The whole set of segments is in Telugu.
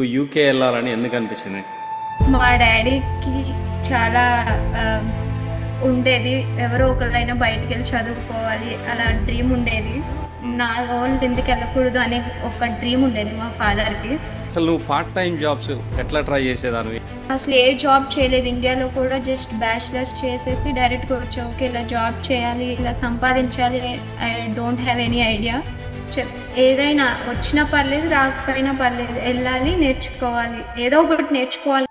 నీకు యూకే వెళ్ళాలని ఎందుకు అనిపించింది? మా డాడీకి చాలా ఆ, ఉండేది, ఎవరో ఒకరైనా బయటికి వెళ్ళి చదువుకోవాలి అలా డ్రీమ్ ఉండేది. నా వాళ్ళు ఎందుకు వెళ్ళకూడదు అనే ఒక డ్రీమ్ ఉండేది మా ఫాదర్కి. అసలు నువ్వు పార్ట్ టైం జాబ్స్ ఎట్లా ట్రై చేసేదానివి? అసలు ఏ జాబ్ చేయలేదు ఇండియాలో కూడా, జస్ట్ బ్యాచిలర్స్ చేసేసి డైరెక్ట్గా వచ్చా. ఓకే, ఇలా జాబ్ చేయాలి, ఇలా సంపాదించాలి, I don't have any idea. ఏదైనా వచ్చినా పర్లేదు, రాకపోయినా పర్లేదు, వెళ్ళాలి, నేర్చుకోవాలి, ఏదో ఒకటి నేర్చుకోవాలి.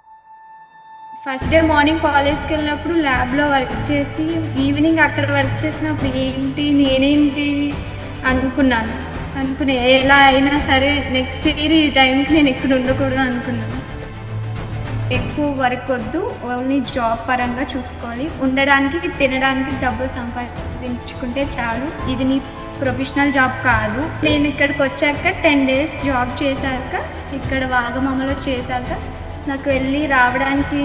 ఫస్ట్ డే మార్నింగ్ కాలేజ్కి వెళ్ళినప్పుడు ల్యాబ్లో వర్క్ చేసి ఈవినింగ్ అక్కడ వర్క్ చేసినప్పుడు ఏంటి నేనేంటి అనుకున్నాను. అనుకునే ఎలా అయినా సరే నెక్స్ట్ ఇయర్ ఈ టైంకి నేను ఇక్కడ ఉండకూడదు అనుకున్నాను. ఎక్కువ వర్క్ వద్దు, ఓన్లీ జాబ్ పరంగా చూసుకోవాలి, ఉండడానికి తినడానికి డబ్బులు సంపాదించుకుంటే చాలు, ఇది నీ ప్రొఫెషనల్ జాబ్ కాదు. నేను ఇక్కడికి వచ్చాక 10 days జాబ్ చేశాక, ఇక్కడ వాగమామలో చేశాక నాకు వెళ్ళి రావడానికి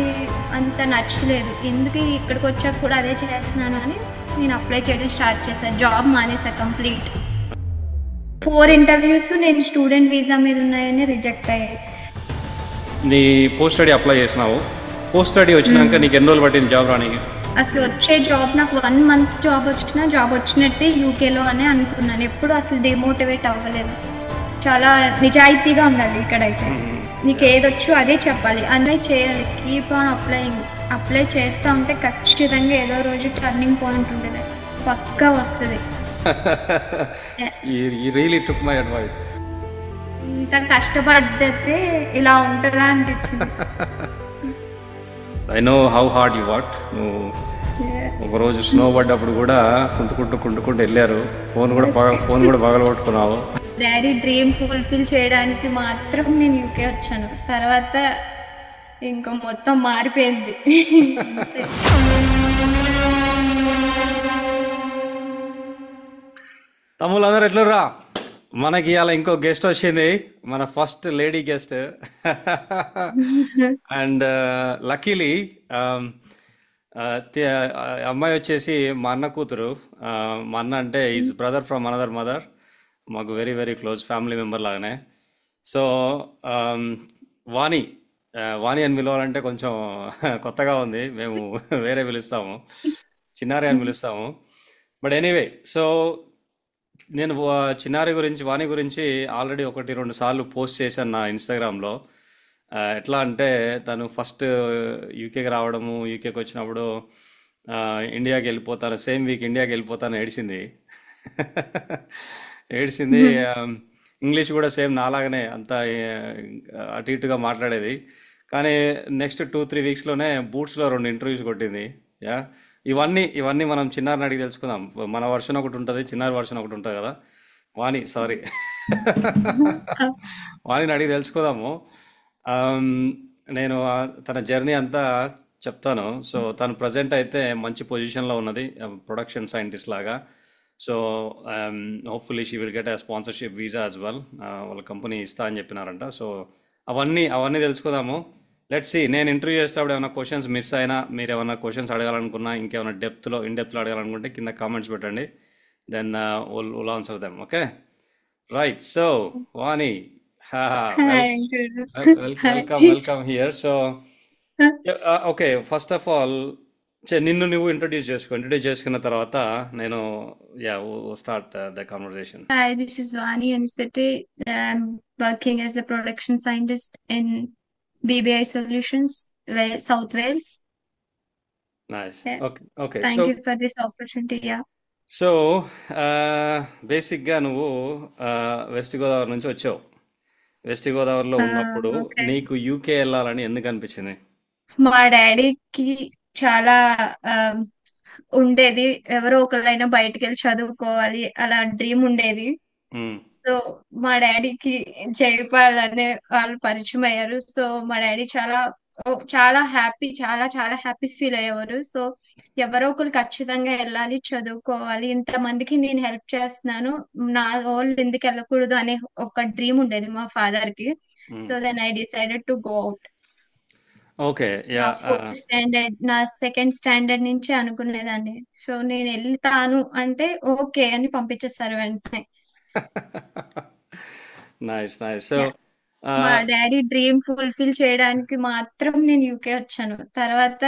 అంత నచ్చలేదు. ఎందుకు ఇక్కడికి వచ్చాక కూడా అదే చేస్తున్నాను అని నేను అప్లై చేయడం స్టార్ట్ చేశాను. జాబ్ మానేసా కంప్లీట్. 4 interviews నేను స్టూడెంట్ వీసా మీద ఉన్నాయని రిజెక్ట్ అయ్యాయి. నీ పోస్ట్ స్టడీ అప్లై చేసినావు, పోస్ట్ స్టడీ వచ్చినాక నీకు ఎన్ని రోజులు పట్టింది జాబ్ రానికి? అసలు వచ్చే జాబ్ నాకు 1 month జాబ్ వచ్చినా జాబ్ వచ్చినట్టే యూకేలో అనే అనుకున్నాను. ఎప్పుడు అసలు డిమోటివేట్ అవ్వలేదు. చాలా నిజాయితీగా ఉండాలి ఇక్కడైతే. నీకు ఏదొచ్చు అదే చెప్పాలి, అన్నీ చేయాలి, కీప్ ఆన్ అప్లయింగ్. అప్లై చేస్తూ ఉంటే ఖచ్చితంగా ఏదో రోజు టర్నింగ్ పాయింట్ ఉంటుంది, పక్కా వస్తుంది. You really took my advice. ఇంత కష్టపడితే ఇలా ఉంటుందా అనిపించింది. I know how hard you worked. నువ్వు ఒకరోజు స్నో పడ్డప్పుడు కూడా కుంటుకుంటూ వెళ్ళారు, ఫోన్ కూడా పగలగొట్టుకున్నావు. డాడీ డ్రీమ్ ఫుల్ఫిల్ చేయడానికి మాత్రం నేను యూకే వచ్చాను. తర్వాత ఇంకా మొత్తం మారిపోయింది. తమ్ముళ్ళందరూ ఎట్లురా? మనకి ఇవాళ ఇంకో గెస్ట్ వచ్చింది, మన first lady guest. And luckily అమ్మాయి వచ్చేసి మా అన్న కూతురు. మా అన్న అంటే is brother from another mother, మాకు very very close family member లాగానే. సో వాణి వాణి అని పిలవాలంటే కొంచెం కొత్తగా ఉంది, మేము వేరే పిలుస్తాము, చిన్నారి అని పిలుస్తాము. బట్ ఎనీవే, సో నేను చిన్నారి గురించి, వాణి గురించి ఆల్రెడీ 1-2 సార్లు పోస్ట్ చేశాను నా ఇన్స్టాగ్రామ్లో. ఎట్లా అంటే తను ఫస్ట్ యూకేకి రావడము, యూకేకి వచ్చినప్పుడు ఇండియాకి వెళ్ళిపోతాను, సేమ్ వీక్ ఇండియాకి వెళ్ళిపోతాను ఏడిసింది. ఏడిసింది. ఇంగ్లీష్ కూడా సేమ్ నాలాగనే అంత అటు ఇటుగా మాట్లాడేది. కానీ నెక్స్ట్ 2-3 వీక్స్లోనే బూట్స్లో 2 ఇంటర్వ్యూస్ కొట్టింది. యా, ఇవన్నీ మనం చిన్నారిని అడిగి తెలుసుకుందాం. మన వర్షన్ ఒకటి ఉంటుంది, చిన్నారి వర్షన్ ఒకటి ఉంటుంది కదా. వాణి, సారీ, వాణిని అడిగి తెలుసుకుందాము. నేను తన జర్నీ అంతా చెప్తాను. సో తను ప్రజెంట్ అయితే మంచి పొజిషన్లో ఉన్నది, ప్రొడక్షన్ సైంటిస్ట్ లాగా. So hopefully she will get a sponsorship visa as well. వాళ్ళ కంపెనీ ఇస్తా అని చెప్పినారంట. సో అవన్నీ తెలుసుకుందాము. Let's see. నేను ఇంటర్వ్యూ చేసేటప్పుడు ఏమైనా క్వశ్చన్స్ మిస్ అయినా, మీరు ఏమైనా క్వశ్చన్స్ అడగాలనుకున్నా, ఇంకేమైనా ఇన్ డెప్త్లో అడగాలనుకుంటే కింద కామెంట్స్ పెట్టండి, then will answer them. Okay, right. So Vani, welcome here. So okay, first of all నిన్ను నువ్వు ఇంట్రొడ్యూస్ చేసుకున్న తర్వాత నేను start the conversation. Hi, this is Vani Anisette. I'm working as a production scientist in BBI Solutions, South Wales. Nice. Yeah. Okay. Thank so you for this opportunity. Yeah. So బేసిక్గా నువ్వు వెస్ట్ గోదావరి నుంచి వచ్చావు. వెస్ట్ గోదావరిలో ఉన్నప్పుడు Okay. నీకు యూకే వెళ్ళాలని ఎందుకు అనిపించింది? మా డాడీకి చాలా ఆ, ఉండేది, ఎవరో ఒకరైనా బయటికి వెళ్ళి చదువుకోవాలి అలా డ్రీమ్ ఉండేది. మ్మ్. సో మా డాడీకి జైపాల్ అనే వాళ్ళు పరిచయం అయ్యారు. సో మా డాడీ చాలా హ్యాపీ, చాలా చాలా హ్యాపీ ఫీల్ అయ్యేవారు. సో ఎవరో ఒకరు ఖచ్చితంగా వెళ్ళాలి, చదువుకోవాలి, ఇంతమందికి నేను హెల్ప్ చేస్తున్నాను, నా వాళ్ళు ఎందుకు వెళ్ళకూడదు అనే ఒక డ్రీమ్ ఉండేది మా ఫాదర్ కి. Hmm. So then I decided to go out. Okay. నా యా. 4th స్టాండర్డ్, నా 2nd స్టాండర్డ్ నుంచి అనుకునేదాన్ని. సో నేను వెళ్తాను అంటే ఓకే అని పంపించేస్తారు వెంటనే. నైస్. So Yeah. మా డాడీ డ్రీమ్ ఫుల్ఫిల్ చేయడానికి మాత్రం నేను యూకే వచ్చాను. తర్వాత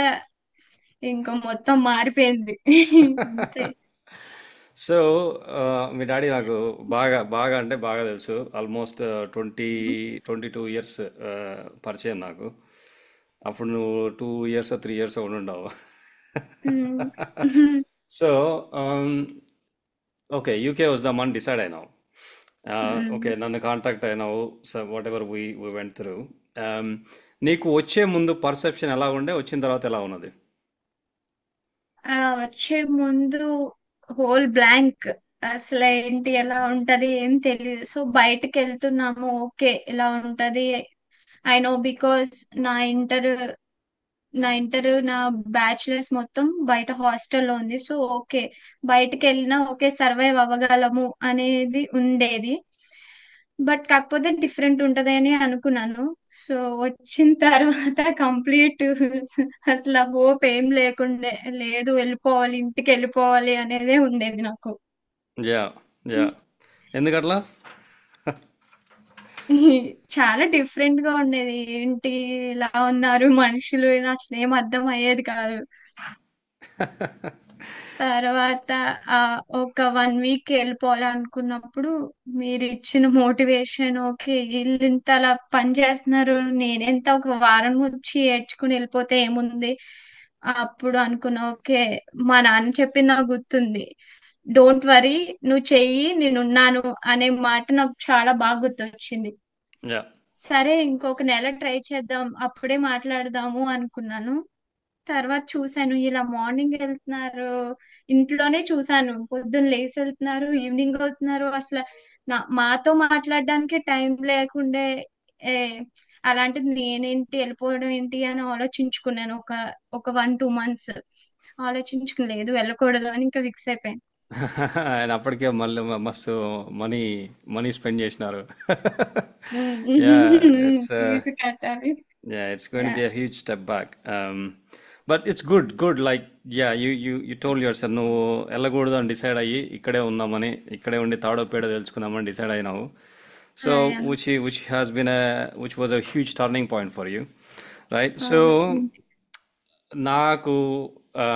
ఇంకా మొత్తం మారిపోయింది. అంతే. సో మీ డాడీ నాకు బాగా బాగా అంటే బాగా తెలుసు. ఆల్మోస్ట్ 22 ఇయర్స్ పరిచయం నాకు. అప్పుడు నువ్వు 2 ఇయర్స్ 3 ఇయర్స్ ఉండుండవు. హ్మ్. సో ఓకే, యూకే వద్దామని డిసైడ్ అయినావు. Okay, hmm. నన్ను కాంటాక్ట్ అయినావు. So whatever we went through. నీకు వచ్చే ముందు పర్సెప్షన్ ఎలా ఉండే, వచ్చిన తర్వాత ఎలా ఉన్నది? వచ్చే ముందు హోల్ బ్లాంక్. అసలు ఏంటి ఎలా ఉంటది ఏం తెలియదు. సో బయటకు వెళ్తున్నాము, ఓకే ఇలా ఉంటది. ఐ నో బికాస్ నా ఇంటర్ నా బ్యాచులర్స్ మొత్తం బయట హాస్టల్లో ఉంది. సో ఓకే, బయటకు వెళ్ళినా ఓకే సర్వైవ్ అవ్వగలము అనేది ఉండేది. బట్ కాకపోతే డిఫరెంట్ ఉంటది అని అనుకున్నాను. సో వచ్చిన తర్వాత కంప్లీట్ అసలు హోప్ ఏం లేకుండే. లేదు, వెళ్ళిపోవాలి, ఇంటికి వెళ్ళిపోవాలి అనేదే ఉండేది నాకు. Yeah, yeah. ఎందుకట్లా? చాలా డిఫరెంట్ గా ఉండేది. ఏంటి ఇలా ఉన్నారు మనుషులు, అసలు ఏం అర్థం అయ్యేది కాదు. తర్వాత ఒక 1 వీక్ వెళ్ళిపోవాలనుకున్నప్పుడు మీరు ఇచ్చిన మోటివేషన్, ఓకే వీళ్ళు ఇంత అలా పని చేస్తున్నారు, నేనెంత ఒక వారం వచ్చి ఏడ్చుకుని వెళ్ళిపోతే ఏముంది. అప్పుడు అనుకున్నా, ఓకే మా నాన్న చెప్పింది నాకు గుర్తుంది. డోంట్ వరీ, నువ్వు చెయ్యి నేనున్నాను అనే మాట నాకు చాలా బాగా గుర్తొచ్చింది. యా. సరే ఇంకొక నెల ట్రై చేద్దాం, అప్పుడే మాట్లాడదాము అనుకున్నాను. తర్వాత చూసాను ఇలా మార్నింగ్ వెళ్తున్నారు. ఇంట్లోనే చూసాను, పొద్దున్న లేసి వెళ్తున్నారు, ఈవినింగ్ అవుతున్నారు. అసలు మాతో మాట్లాడడానికి టైం లేకుండే. ఏ, అలాంటిది నేనేంటి వెళ్ళిపోవడం ఏంటి అని ఆలోచించుకున్నాను. ఒక ఒక 1-2 మంత్స్ ఆలోచించుకుని, లేదు వెళ్ళకూడదు అని ఇంకా ఫిక్స్ అయిపోయాను. ఆయన అప్పటికే మళ్ళీ మస్తు మనీ మనీ స్పెండ్ చేసినారు. యా, ఇట్స్ ఫీజు కట్టాలి. yeah, it's going to be a huge step back. But it's good. Like, yeah, you told yourself నువ్వు వెళ్ళకూడదు అని డిసైడ్ అయ్యి ఇక్కడే ఉందామని, ఇక్కడే ఉండి తాడో పేడో తెలుసుకుందామని డిసైడ్ అయినావు. So which has been which was a huge turning point for you, right? So నాకు ఆ,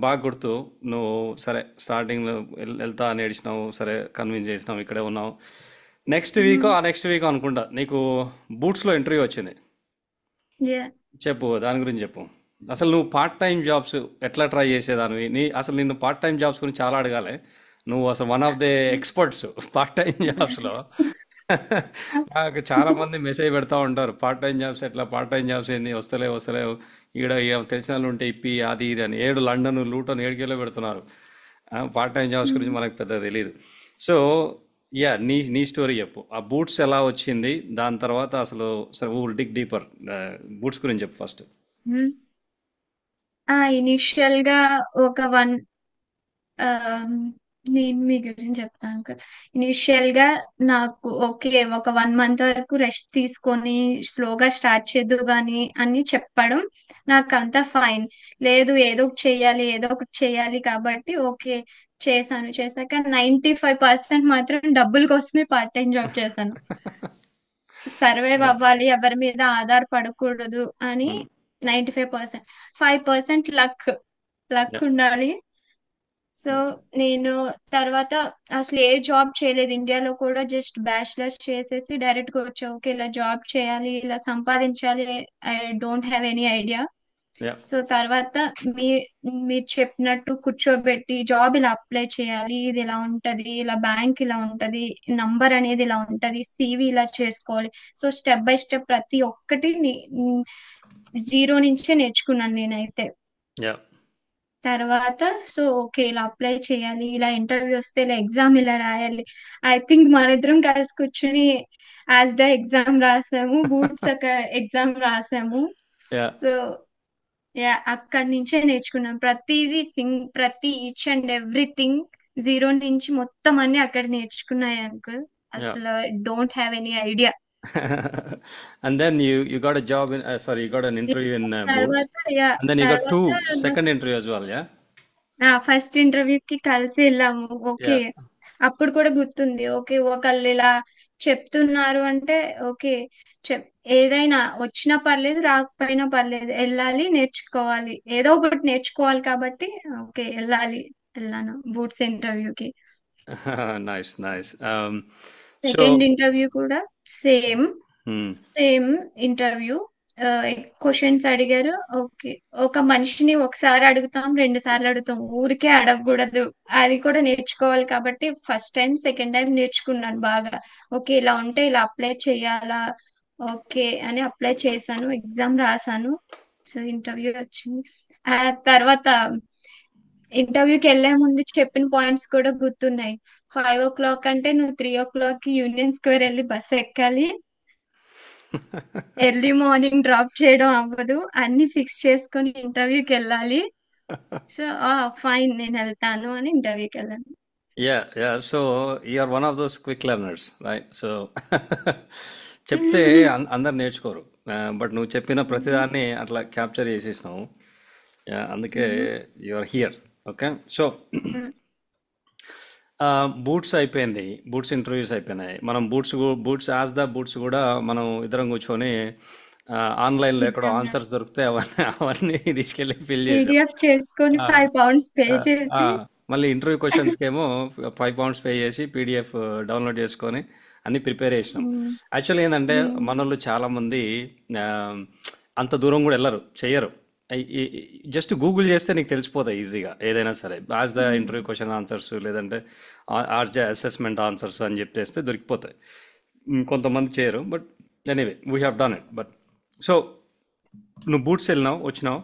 బాగా గుర్తు. నువ్వు సరే స్టార్టింగ్లో వెళ్తా అని ఏడిచినావు, సరే కన్విన్స్ చేసినావు, ఇక్కడే ఉన్నావు. నెక్స్ట్ వీక్ అనుకుంటా నీకు బూట్స్లో ఇంటర్వ్యూ వచ్చింది. చెప్పు, దాని గురించి చెప్పు. అసలు నువ్వు పార్ట్ టైం జాబ్స్ ఎట్లా ట్రై చేసేదానివి? అసలు నిన్ను పార్ట్ టైం జాబ్స్ గురించి చాలా అడగాలి. నువ్వు అసలు one of the experts part time జాబ్స్లో. నాకు చాలా మంది మెసేజ్ పెడతా ఉంటారు, పార్ట్ టైం జాబ్స్ ఎట్లా, పార్ట్ టైం జాబ్స్ ఏంది, వస్తలేవు ఈడ తెలిసిన వాళ్ళు ఉంటే ఇప్పి అది ఇది అని. లండన్ లూటన్ ఏడుకేలో పెడుతున్నారు. పార్ట్ టైం జాబ్స్ గురించి మనకు పెద్ద తెలియదు. సో యా, నీ స్టోరీ చెప్పు. ఆ బూట్స్ ఎలా వచ్చింది, దాని తర్వాత అసలు సరే విల్ డిగ్ డీపర్. బూట్స్ గురించి చెప్పు ఫస్ట్. ఇనిషియల్ గా ఒక నేను మీ గురించి చెప్తాను అంకుల్. ఇనిషియల్ గా నాకు ఓకే ఒక 1 మంత్ వరకు రెస్ట్ తీసుకొని స్లోగా స్టార్ట్ చేద్దు గాని అని చెప్పడం, నాకు అంతా ఫైన్. లేదు ఏదో ఒకటి చెయ్యాలి కాబట్టి ఓకే చేశాక 95% మాత్రం డబ్బుల కోసమే పార్ట్ టైం జాబ్ చేశాను. సర్వైవ్ అవ్వాలి, ఎవరి మీద ఆధారపడకూడదు అని. 95%, 5% లక్ ఉండాలి. సో నేను తర్వాత అసలు ఏ జాబ్ చేయలేదు ఇండియాలో కూడా. జస్ట్ బ్యాచిలర్స్ చేసేసి డైరెక్ట్ గా వచ్చా. ఓకే ఇలా జాబ్ చేయాలి, ఇలా సంపాదించాలి. I don't have any idea. Yeah, so తర్వాత మీ మీరు చెప్పినట్టు కూర్చోబెట్టి జాబ్ ఇలా అప్లై చేయాలి, ఇది ఇలా ఉంటది, ఇలా బ్యాంక్ ఇలా ఉంటది, నంబర్ అనేది ఇలా ఉంటది, సివి ఇలా చేసుకోవాలి. సో స్టెప్ బై స్టెప్ ప్రతి ఒక్కటి జీరో నుంచే నేర్చుకున్నాను నేనైతే. యా. తర్వాత సో ఓకే ఇలా అప్లై చేయాలి, ఇలా ఇంటర్వ్యూ వస్తే ఇలా ఎగ్జామ్ ఇలా రాయాలి. ఐ థింక్ మన ఇద్దరం కలిసి కూర్చుని యాజ్డా ఎగ్జామ్ రాసాము, బూట్స్ ఒక ఎగ్జామ్ రాసాము. యా. సో యా, అక్కడి నుంచే నేర్చుకున్నాం ప్రతిదీ. ప్రతి ఈచ్ అండ్ ఎవ్రీథింగ్ జీరో నుంచి మొత్తం అన్ని అక్కడ నేర్చుకున్నాయి అంకుల్. యా. అసలు don't have any idea. And then you got a job in sorry, you got an interview in Boots, తర్వాత yeah and then you got two తర్వాత second interview as well. Yeah. First interview కి కలిసి వెళ్ళాము. Okay Yeah. అప్పుడు కూడా గుర్తుంది. ఓకే ఒకళ్ళు ఇలా చెప్తున్నారు అంటే ఓకే. చెప్ ఏదైనా వచ్చినా పర్లేదు, రాకపోయినా పర్లేదు. వెళ్ళాలి, నేర్చుకోవాలి. ఏదో ఒకటి నేర్చుకోవాలి కాబట్టి ఓకే వెళ్ళాలి. వెళ్ళాను బూట్స్ ఇంటర్వ్యూకి. Nice nice. So second interview కూడా సేమ్. Same interview. క్వశ్చన్స్ అడిగారు. ఓకే. ఒక మనిషిని ఒకసారి అడుగుతాం, రెండు సార్లు అడుగుతాం, ఊరికే అడగకూడదు. అది కూడా నేర్చుకోవాలి కాబట్టి ఫస్ట్ టైం సెకండ్ టైం నేర్చుకున్నాను బాగా. ఓకే ఇలా ఉంటే ఇలా అప్లై చేయాలా, ఓకే అని అప్లై చేశాను, ఎగ్జామ్ రాశాను. సో ఇంటర్వ్యూ వచ్చింది. ఆ తర్వాత ఇంటర్వ్యూకి వెళ్లే ముందు చెప్పిన పాయింట్స్ కూడా గుర్తున్నాయి. 5 o'clock అంటే నువ్వు 3 o'clock యూనియన్ స్క్వేర్ వెళ్ళి బస్ ఎక్కాలి. ఎర్లీ మార్నింగ్ డ్రాప్ చేయడం అవ్వదు. అన్ని ఫిక్స్ చేసుకొని ఇంటర్వ్యూకి వెళ్ళాలి. సో ఫైన్ నేను వెళ్తాను అని ఇంటర్వ్యూకి వెళ్ళాను. Yeah so you're one of those quick learners right. So చెప్తే అందరు నేర్చుకోరు, బట్ నువ్వు చెప్పిన ప్రతిదాన్ని అట్లా క్యాప్చర్ చేసేసినావు. అందుకే you're here. Okay. So boots అయిపోయింది, బూట్స్ ఇంటర్వ్యూస్ అయిపోయినాయి. మనం బూట్స్ యాజ్ ద బూట్స్ కూడా మనం ఇద్దరం కూర్చొని ఆన్లైన్లో ఎక్కడో ఎగ్జామ్ ఆన్సర్స్ దొరికితే అవన్నీ తీసుకెళ్ళి ఫిల్ చేసాం. పీడిఎఫ్ చేసుకొని ఆ, £5 పే ఆ, ఆ, చేసి మళ్ళీ ఇంటర్వ్యూ క్వశ్చన్స్కి ఏమో £5 పే చేసి పీడిఎఫ్ డౌన్లోడ్ చేసుకొని అన్ని ప్రిపేర్ చేసినాం. మ్మ్, యాక్చువల్లీ ఏంటంటే మ్మ్, మనోళ్ళు చాలామంది ఆ, అంత దూరం కూడా వెళ్ళరు, చెయ్యరు. జస్ట్ గూగుల్ చేస్తే నీకు తెలిసిపోతాయి ఈజీగా ఏదైనా సరే. As the hmm. Interview question answers లేదంటే ఆర్జే అసెస్మెంట్ ఆన్సర్స్ అని చెప్పేస్తే దొరికిపోతాయి. కొంతమంది చేయరు, but anyway we have done it. But so నువ్వు బూట్స్ వెళ్ళినావు, వచ్చినావు.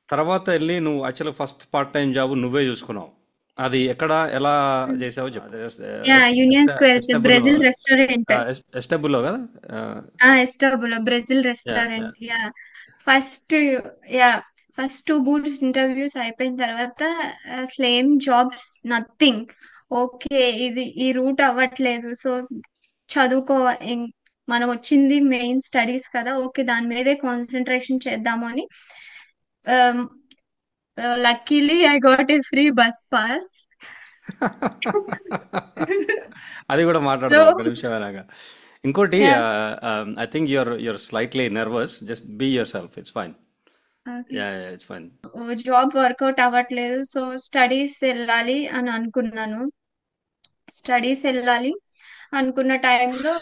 తర్వాత వెళ్ళి నువ్వు యాక్చువల్గా ఫస్ట్ పార్ట్ టైం జాబ్ నువ్వే చూసుకున్నావు. అది ఎక్కడ ఎలా చేసావో చెప్పు. Yeah Union Square Estabulo, Brazil restaurant. Estabulo కదా. Estabulo Brazil yeah yeah. Restaurant. Yeah first yeah first 2 Boots interviews అయిపోయిన తర్వాత అసలు ఏం జాబ్స్ నథింగ్. ఓకే ఇది ఈ రూట్ అవ్వట్లేదు. సో చదువుకో మనం వచ్చింది మెయిన్ స్టడీస్ కదా, ఓకే దాని మీదే కాన్సన్ట్రేషన్ చేద్దాము అని. Luckily I got a free bus pass. అది కూడా సో మాట్లాడదాం ఒక నిమిషం అలాగా. ఇంకోటి, I think your slightly nervous. Just be yourself, it's fine. Yeah yeah, it's fine. Job work out అవ్వట్లేదు. సో స్టడీస్ వెళ్ళాలి అని అనుకున్నాను. స్టడీస్ వెళ్ళాలి అనుకున్న టైంలో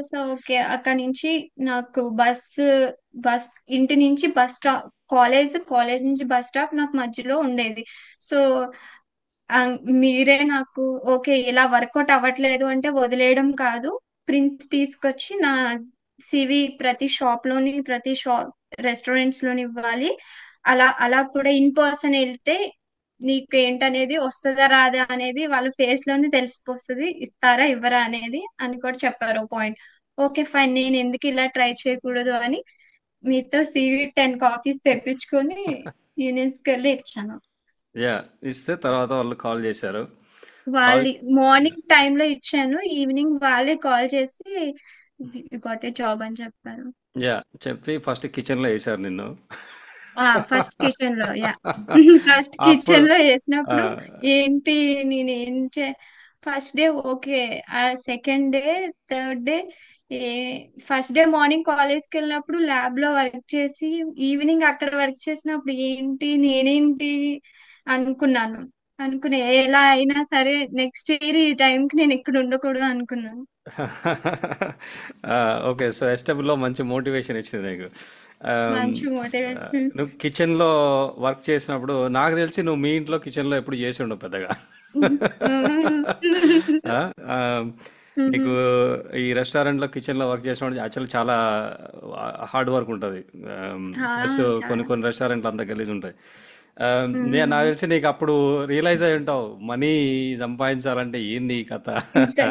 సో ఓకే అక్కడ నుంచి నాకు బస్ ఇంటి నుంచి బస్ స్టాప్, కాలేజ్ నుంచి బస్ స్టాప్ నాకు మధ్యలో ఉండేది. సో మీరే నాకు ఓకే ఇలా వర్కౌట్ అవ్వట్లేదు అంటే వదిలేయడం కాదు, ప్రింట్ తీసుకొచ్చి నా సివి ప్రతి షాప్ రెస్టారెంట్స్ లోని ఇవ్వాలి. అలా అలా కూడా ఇన్ పర్సన్ వెళ్తే నీకు ఏంటనేది వస్తుందా రాదా అనేది వాళ్ళ ఫేస్ లోనే తెలిసిపోతుంది, ఇస్తారా ఇవ్వరా అనేది అని కూడా చెప్పారు పాయింట్. ఓకే ఫైన్ నేను ఎందుకు ఇలా ట్రై చేయకూడదు అని మీతో సివి 10 కాపీస్ తెప్పించుకొని యూనియన్స్కి వెళ్ళి ఇచ్చాను. యా, ఇస్తే తర్వాత వాళ్ళు కాల్ చేశారు. కాల్ వాళ్ళు మార్నింగ్ టైంలో ఇచ్చాను, ఈవినింగ్ వాళ్ళే కాల్ చేసి గాట్ ఏ జాబ్ అని చెప్పారు. యా చెప్పి ఫస్ట్ కిచెన్లో వేశారు నిన్ను. ఫస్ట్ కిచెన్ లో యా ఫస్ట్ అప్పుడు కిచెన్ లో ఆ, వేసినప్పుడు ఏంటి నేను ఏం చే first day okay. Second day third day ఏ ఫస్ట్ డే మార్నింగ్ కాలేజ్కి వెళ్ళినప్పుడు ల్యాబ్ లో వర్క్ చేసి ఈవినింగ్ అక్కడ వర్క్ చేసినప్పుడు ఏంటి నేనేంటి అనుకున్నాను. అనుకునే ఎలా అయినా సరే నెక్స్ట్ ఇయర్ ఈ టైంకి నేను ఇక్కడ ఉండకూడదు అనుకున్నాను. ఓకే. సో ఎస్టబ్లో మంచి మోటివేషన్ ఇచ్చింది నీకు. ఆమ్, మంచి మోటివేషన్. నువ్వు కిచెన్లో వర్క్ చేసినప్పుడు నాకు తెలిసి నువ్వు మీ ఇంట్లో కిచెన్లో ఎప్పుడు చేసి ఉండవు పెద్దగా. ఆ, ఆమ్, నీకు ఈ రెస్టారెంట్లో కిచెన్లో వర్క్ చేసినప్పుడు యాక్చువల్ చాలా హార్డ్ వర్క్ ఉంటుంది. ప్లస్ కొన్ని చాలా కొన్ని రెస్టారెంట్లు అంత గలీజ్ ఉంటాయి. నాకు తెలిసి నీకు అప్పుడు రియలైజ్ అయి ఉంటావు మనీ సంపాదించాలంటే ఏంది ఈ కథ. ఇంతే.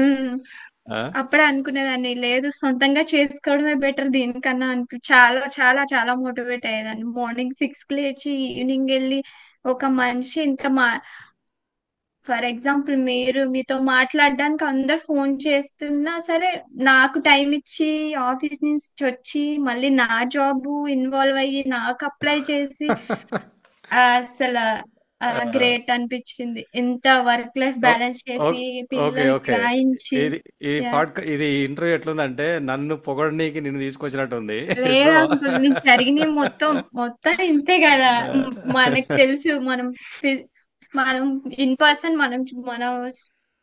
ఉమ్. ఆ? అప్పుడే అనుకునేదాన్ని లేదు సొంతంగా చేసుకోవడమే బెటర్ దీనికన్నా చాలా చాలా చాలా మోటివేట్ అయ్యేదాన్ని. మార్నింగ్ 6కి లేచి ఈవినింగ్ వెళ్ళి ఒక మనిషి ఫర్ ఎగ్జాంపుల్ మీతో మాట్లాడడానికి అందరు ఫోన్ చేస్తున్నా సరే నాకు టైం ఇచ్చి ఆఫీస్ నుంచి వచ్చి మళ్ళీ నా జాబ్ ఇన్వాల్వ్ అయ్యి నాకు అప్లై చేసి అసలు గ్రేట్ అనిపించింది. ఇంత వర్క్ లైఫ్ ఓ- బ్యాలెన్స్ చేసి ఓకే పిల్లలకి ఓకే. రాయించి. ఇది ఈ యా. ఇది ఇంటర్వ్యూ ఎట్లుందంటే నన్ను పొగడనీకి నిన్ను తీసుకొచ్చినట్టుంది. సో లేదు అంకుల్, నీకు జరిగినవి మొత్తం మొత్తం ఇంతే కదా. మనకు తెలుసు, ఫి- మనం ఇన్ పర్సన్ మనం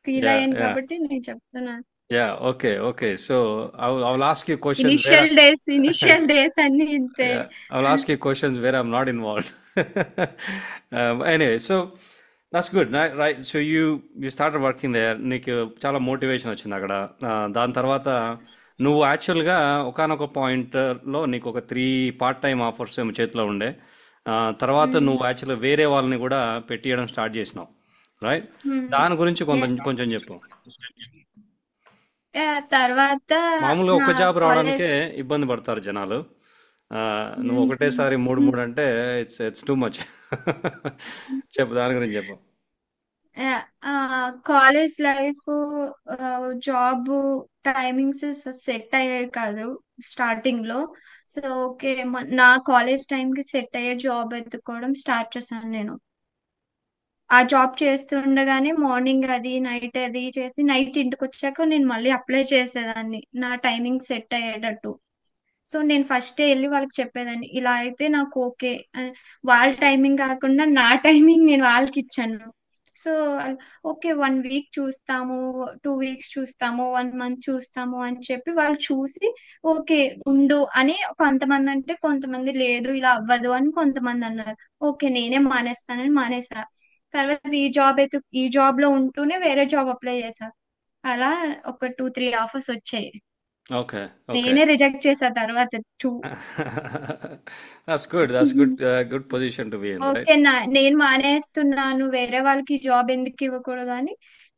ఫీల్ యా అయ్యాను యా కాబట్టి నేను చెప్తున్నా. Yeah okay okay. So I will ask you questions where initial days అన్ని ఇంతే. yeah, I'll ask you questions where I'm not involved. Anyway, so that's good, right? So you started working there. నీకు చాలా మోటివేషన్ వచ్చింది అక్కడ. దాని తర్వాత నువ్వు యాక్చువల్గా ఒకానొక పాయింట్లో నీకు ఒక 3 పార్ట్ టైం ఆఫర్స్ ఏమో చేతిలో ఉండే. తర్వాత నువ్వు యాక్చువల్గా వేరే వాళ్ళని కూడా పెట్టియడం స్టార్ట్ చేసినావు, రైట్? దాని గురించి కొంచెం చెప్పు. తర్వాత మామూలుగా నా ఒక జాబ్ కాలేజ్ రావడానికే ఇబ్బంది పడతారు జనాలు. నువ్వు ఒకటేసారి మూడు మూడు అంటే ఇట్స్ టూ మచ్. చెప్పు, దాని గురించి చెప్పు. College life, job timings set అయ్యాయి కాదు స్టార్టింగ్ లో. సో ఓకే, నా కాలేజ్ టైం కి సెట్ అయ్యే జాబ్ ఎత్తుకోవడం స్టార్ట్ చేశాను నేను. ఆ జాబ్ చేస్తుండగానే మార్నింగ్ అది నైట్ అది చేసి నైట్ ఇంటికి వచ్చాక నేను మళ్ళీ అప్లై చేసేదాన్ని నా టైమింగ్ సెట్ అయ్యేటట్టు. సో నేను ఫస్ట్ వెళ్ళి వాళ్ళకి చెప్పేదాన్ని ఇలా అయితే నాకు ఓకే అని. వాళ్ళ టైమింగ్ కాకుండా నా టైమింగ్ నేను వాళ్ళకి ఇచ్చాను. సో ఓకే, 1 వీక్ చూస్తాము, 2 వీక్స్ చూస్తాము, 1 మంత్ చూస్తాము అని చెప్పి వాళ్ళు చూసి ఓకే ఉండు అని కొంతమంది అంటే, కొంతమంది లేదు ఇలా అవ్వదు అని కొంతమంది అన్నారు. ఓకే, నేనే మానేస్తానని మానేసా. తర్వాత ఈ జాబ్ లో ఉంటూనే వేరే జాబ్ అప్లై చేశా. అలా ఒక 2-3 ఆఫర్స్ వచ్చాయి. Okay okay. నేనే రిజెక్ట్ చేసా తర్వాత 2. That's good position to be in, right? Okay, నేను మానేస్తున్నాను, వేరే వాళ్ళకి జాబ్ ఎందుకు ఇవ్వకూడదు అని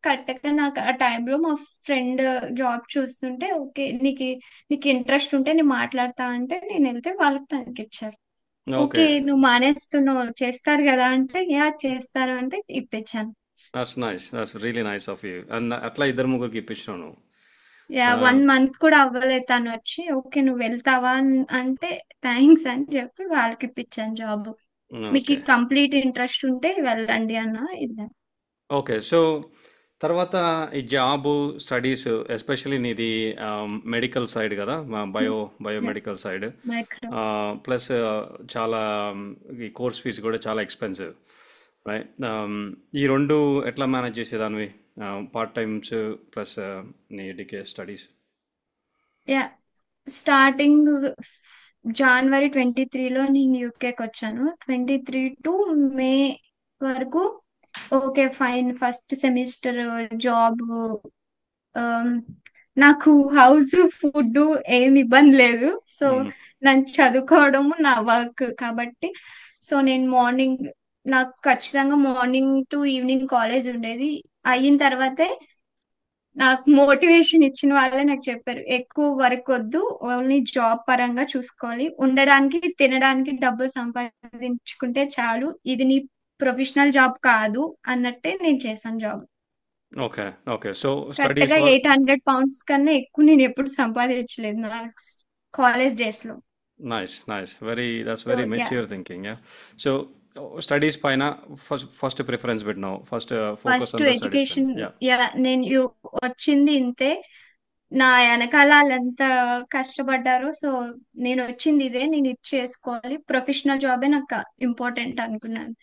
కరెక్ట్ గా నాకు ఆ టైంలో మా ఫ్రెండ్ జాబ్ చూస్తుంటే ఓకే నీకు ఇంట్రెస్ట్ ఉంటే నేను మాట్లాడతా అంటే నేను వెళ్తే వాళ్ళకి తనకి ఇచ్చారు. ఓకే, ఓకే, నువ్వు మానేస్తున్నావు చేస్తారు కదా అంటే యా చేస్తారు అంటే ఇప్పించాను. That's really nice of you. And అట్లా ఇద్దరు ముగ్గురికి ఇప్పించినావు నువ్వు. యా, 1 మంత్ కూడా అవ్వలేదు తను వచ్చి ఓకే నువ్వు వెళ్తావా అంటే థ్యాంక్స్ అని చెప్పి వాళ్ళకి ఇప్పించాను జాబ్. మీకు ఓకే కంప్లీట్ ఇంట్రెస్ట్ ఉంటే వెళ్ళండి అన్న ఇది. ఓకే. సో తర్వాత ఈ జాబ్ స్టడీస్ ఎస్పెషల్లీ నీది మెడికల్ సైడ్ కదా, బయోమెడికల్ సైడ్. మైక్రో. ప్లస్ చాలా ఈ కోర్స్ ఫీజు కూడా చాలా ఎక్స్పెన్సివ్, రైట్? ఈ రెండు ఎట్లా మేనేజ్ చేసేదానివి, పార్ట్ టైమ్స్ ప్లస్ నీ స్టడీస్? యా, స్టార్టింగ్ January 23లో నేను యూకేకి వచ్చాను. 23 to May వరకు okay fine. First semester job, నాకు హౌస్ ఫుడ్ ఏమి ఇబ్బంది లేదు. సో నన్ను చదువుకోవడము నా వర్క్ కాబట్టి, సో నేను మార్నింగ్, నాకు ఖచ్చితంగా మార్నింగ్ టు ఈవినింగ్ కాలేజ్ ఉండేది. అయిన తర్వాతే నాకు మోటివేషన్ ఇచ్చిన వాళ్ళే నాకు చెప్పారు ఎక్కువ వర్క్ వద్దు, ఓన్లీ జాబ్ పరంగా చూసుకోవాలి, ఉండడానికి తినడానికి డబ్బులు సంపాదించుకుంటే చాలు, ఇది నీ ప్రొఫెషనల్ జాబ్ కాదు అన్నట్టే నేను చేశాను job. Okay okay. So correct studies గా 800 pounds కన్నా ఎక్కువ నేను ఎప్పుడు సంపాదించలేదు నా కాలేజ్ డేస్ లో. Nice that's so very yeah, mature thinking. Yeah. So studies పైన ఫస్ట్ ప్రిఫరెన్స్ పెట్టినావు, ఫస్ట్ ఫోకస్ ఫస్ట్ అంతా స్టడీస్ పైన. ఎడ్యుకేషన్. యా యా, నేను వచ్చింది ఇంతే. నా వెనకాల వాళ్ళంత కష్టపడ్డారు. సో నేను వచ్చింది ఇదే, నేను ఇది చేసుకోవాలి, ప్రొఫెషనల్ జాబే నాకు ఇంపార్టెంట్ అనుకున్నాను.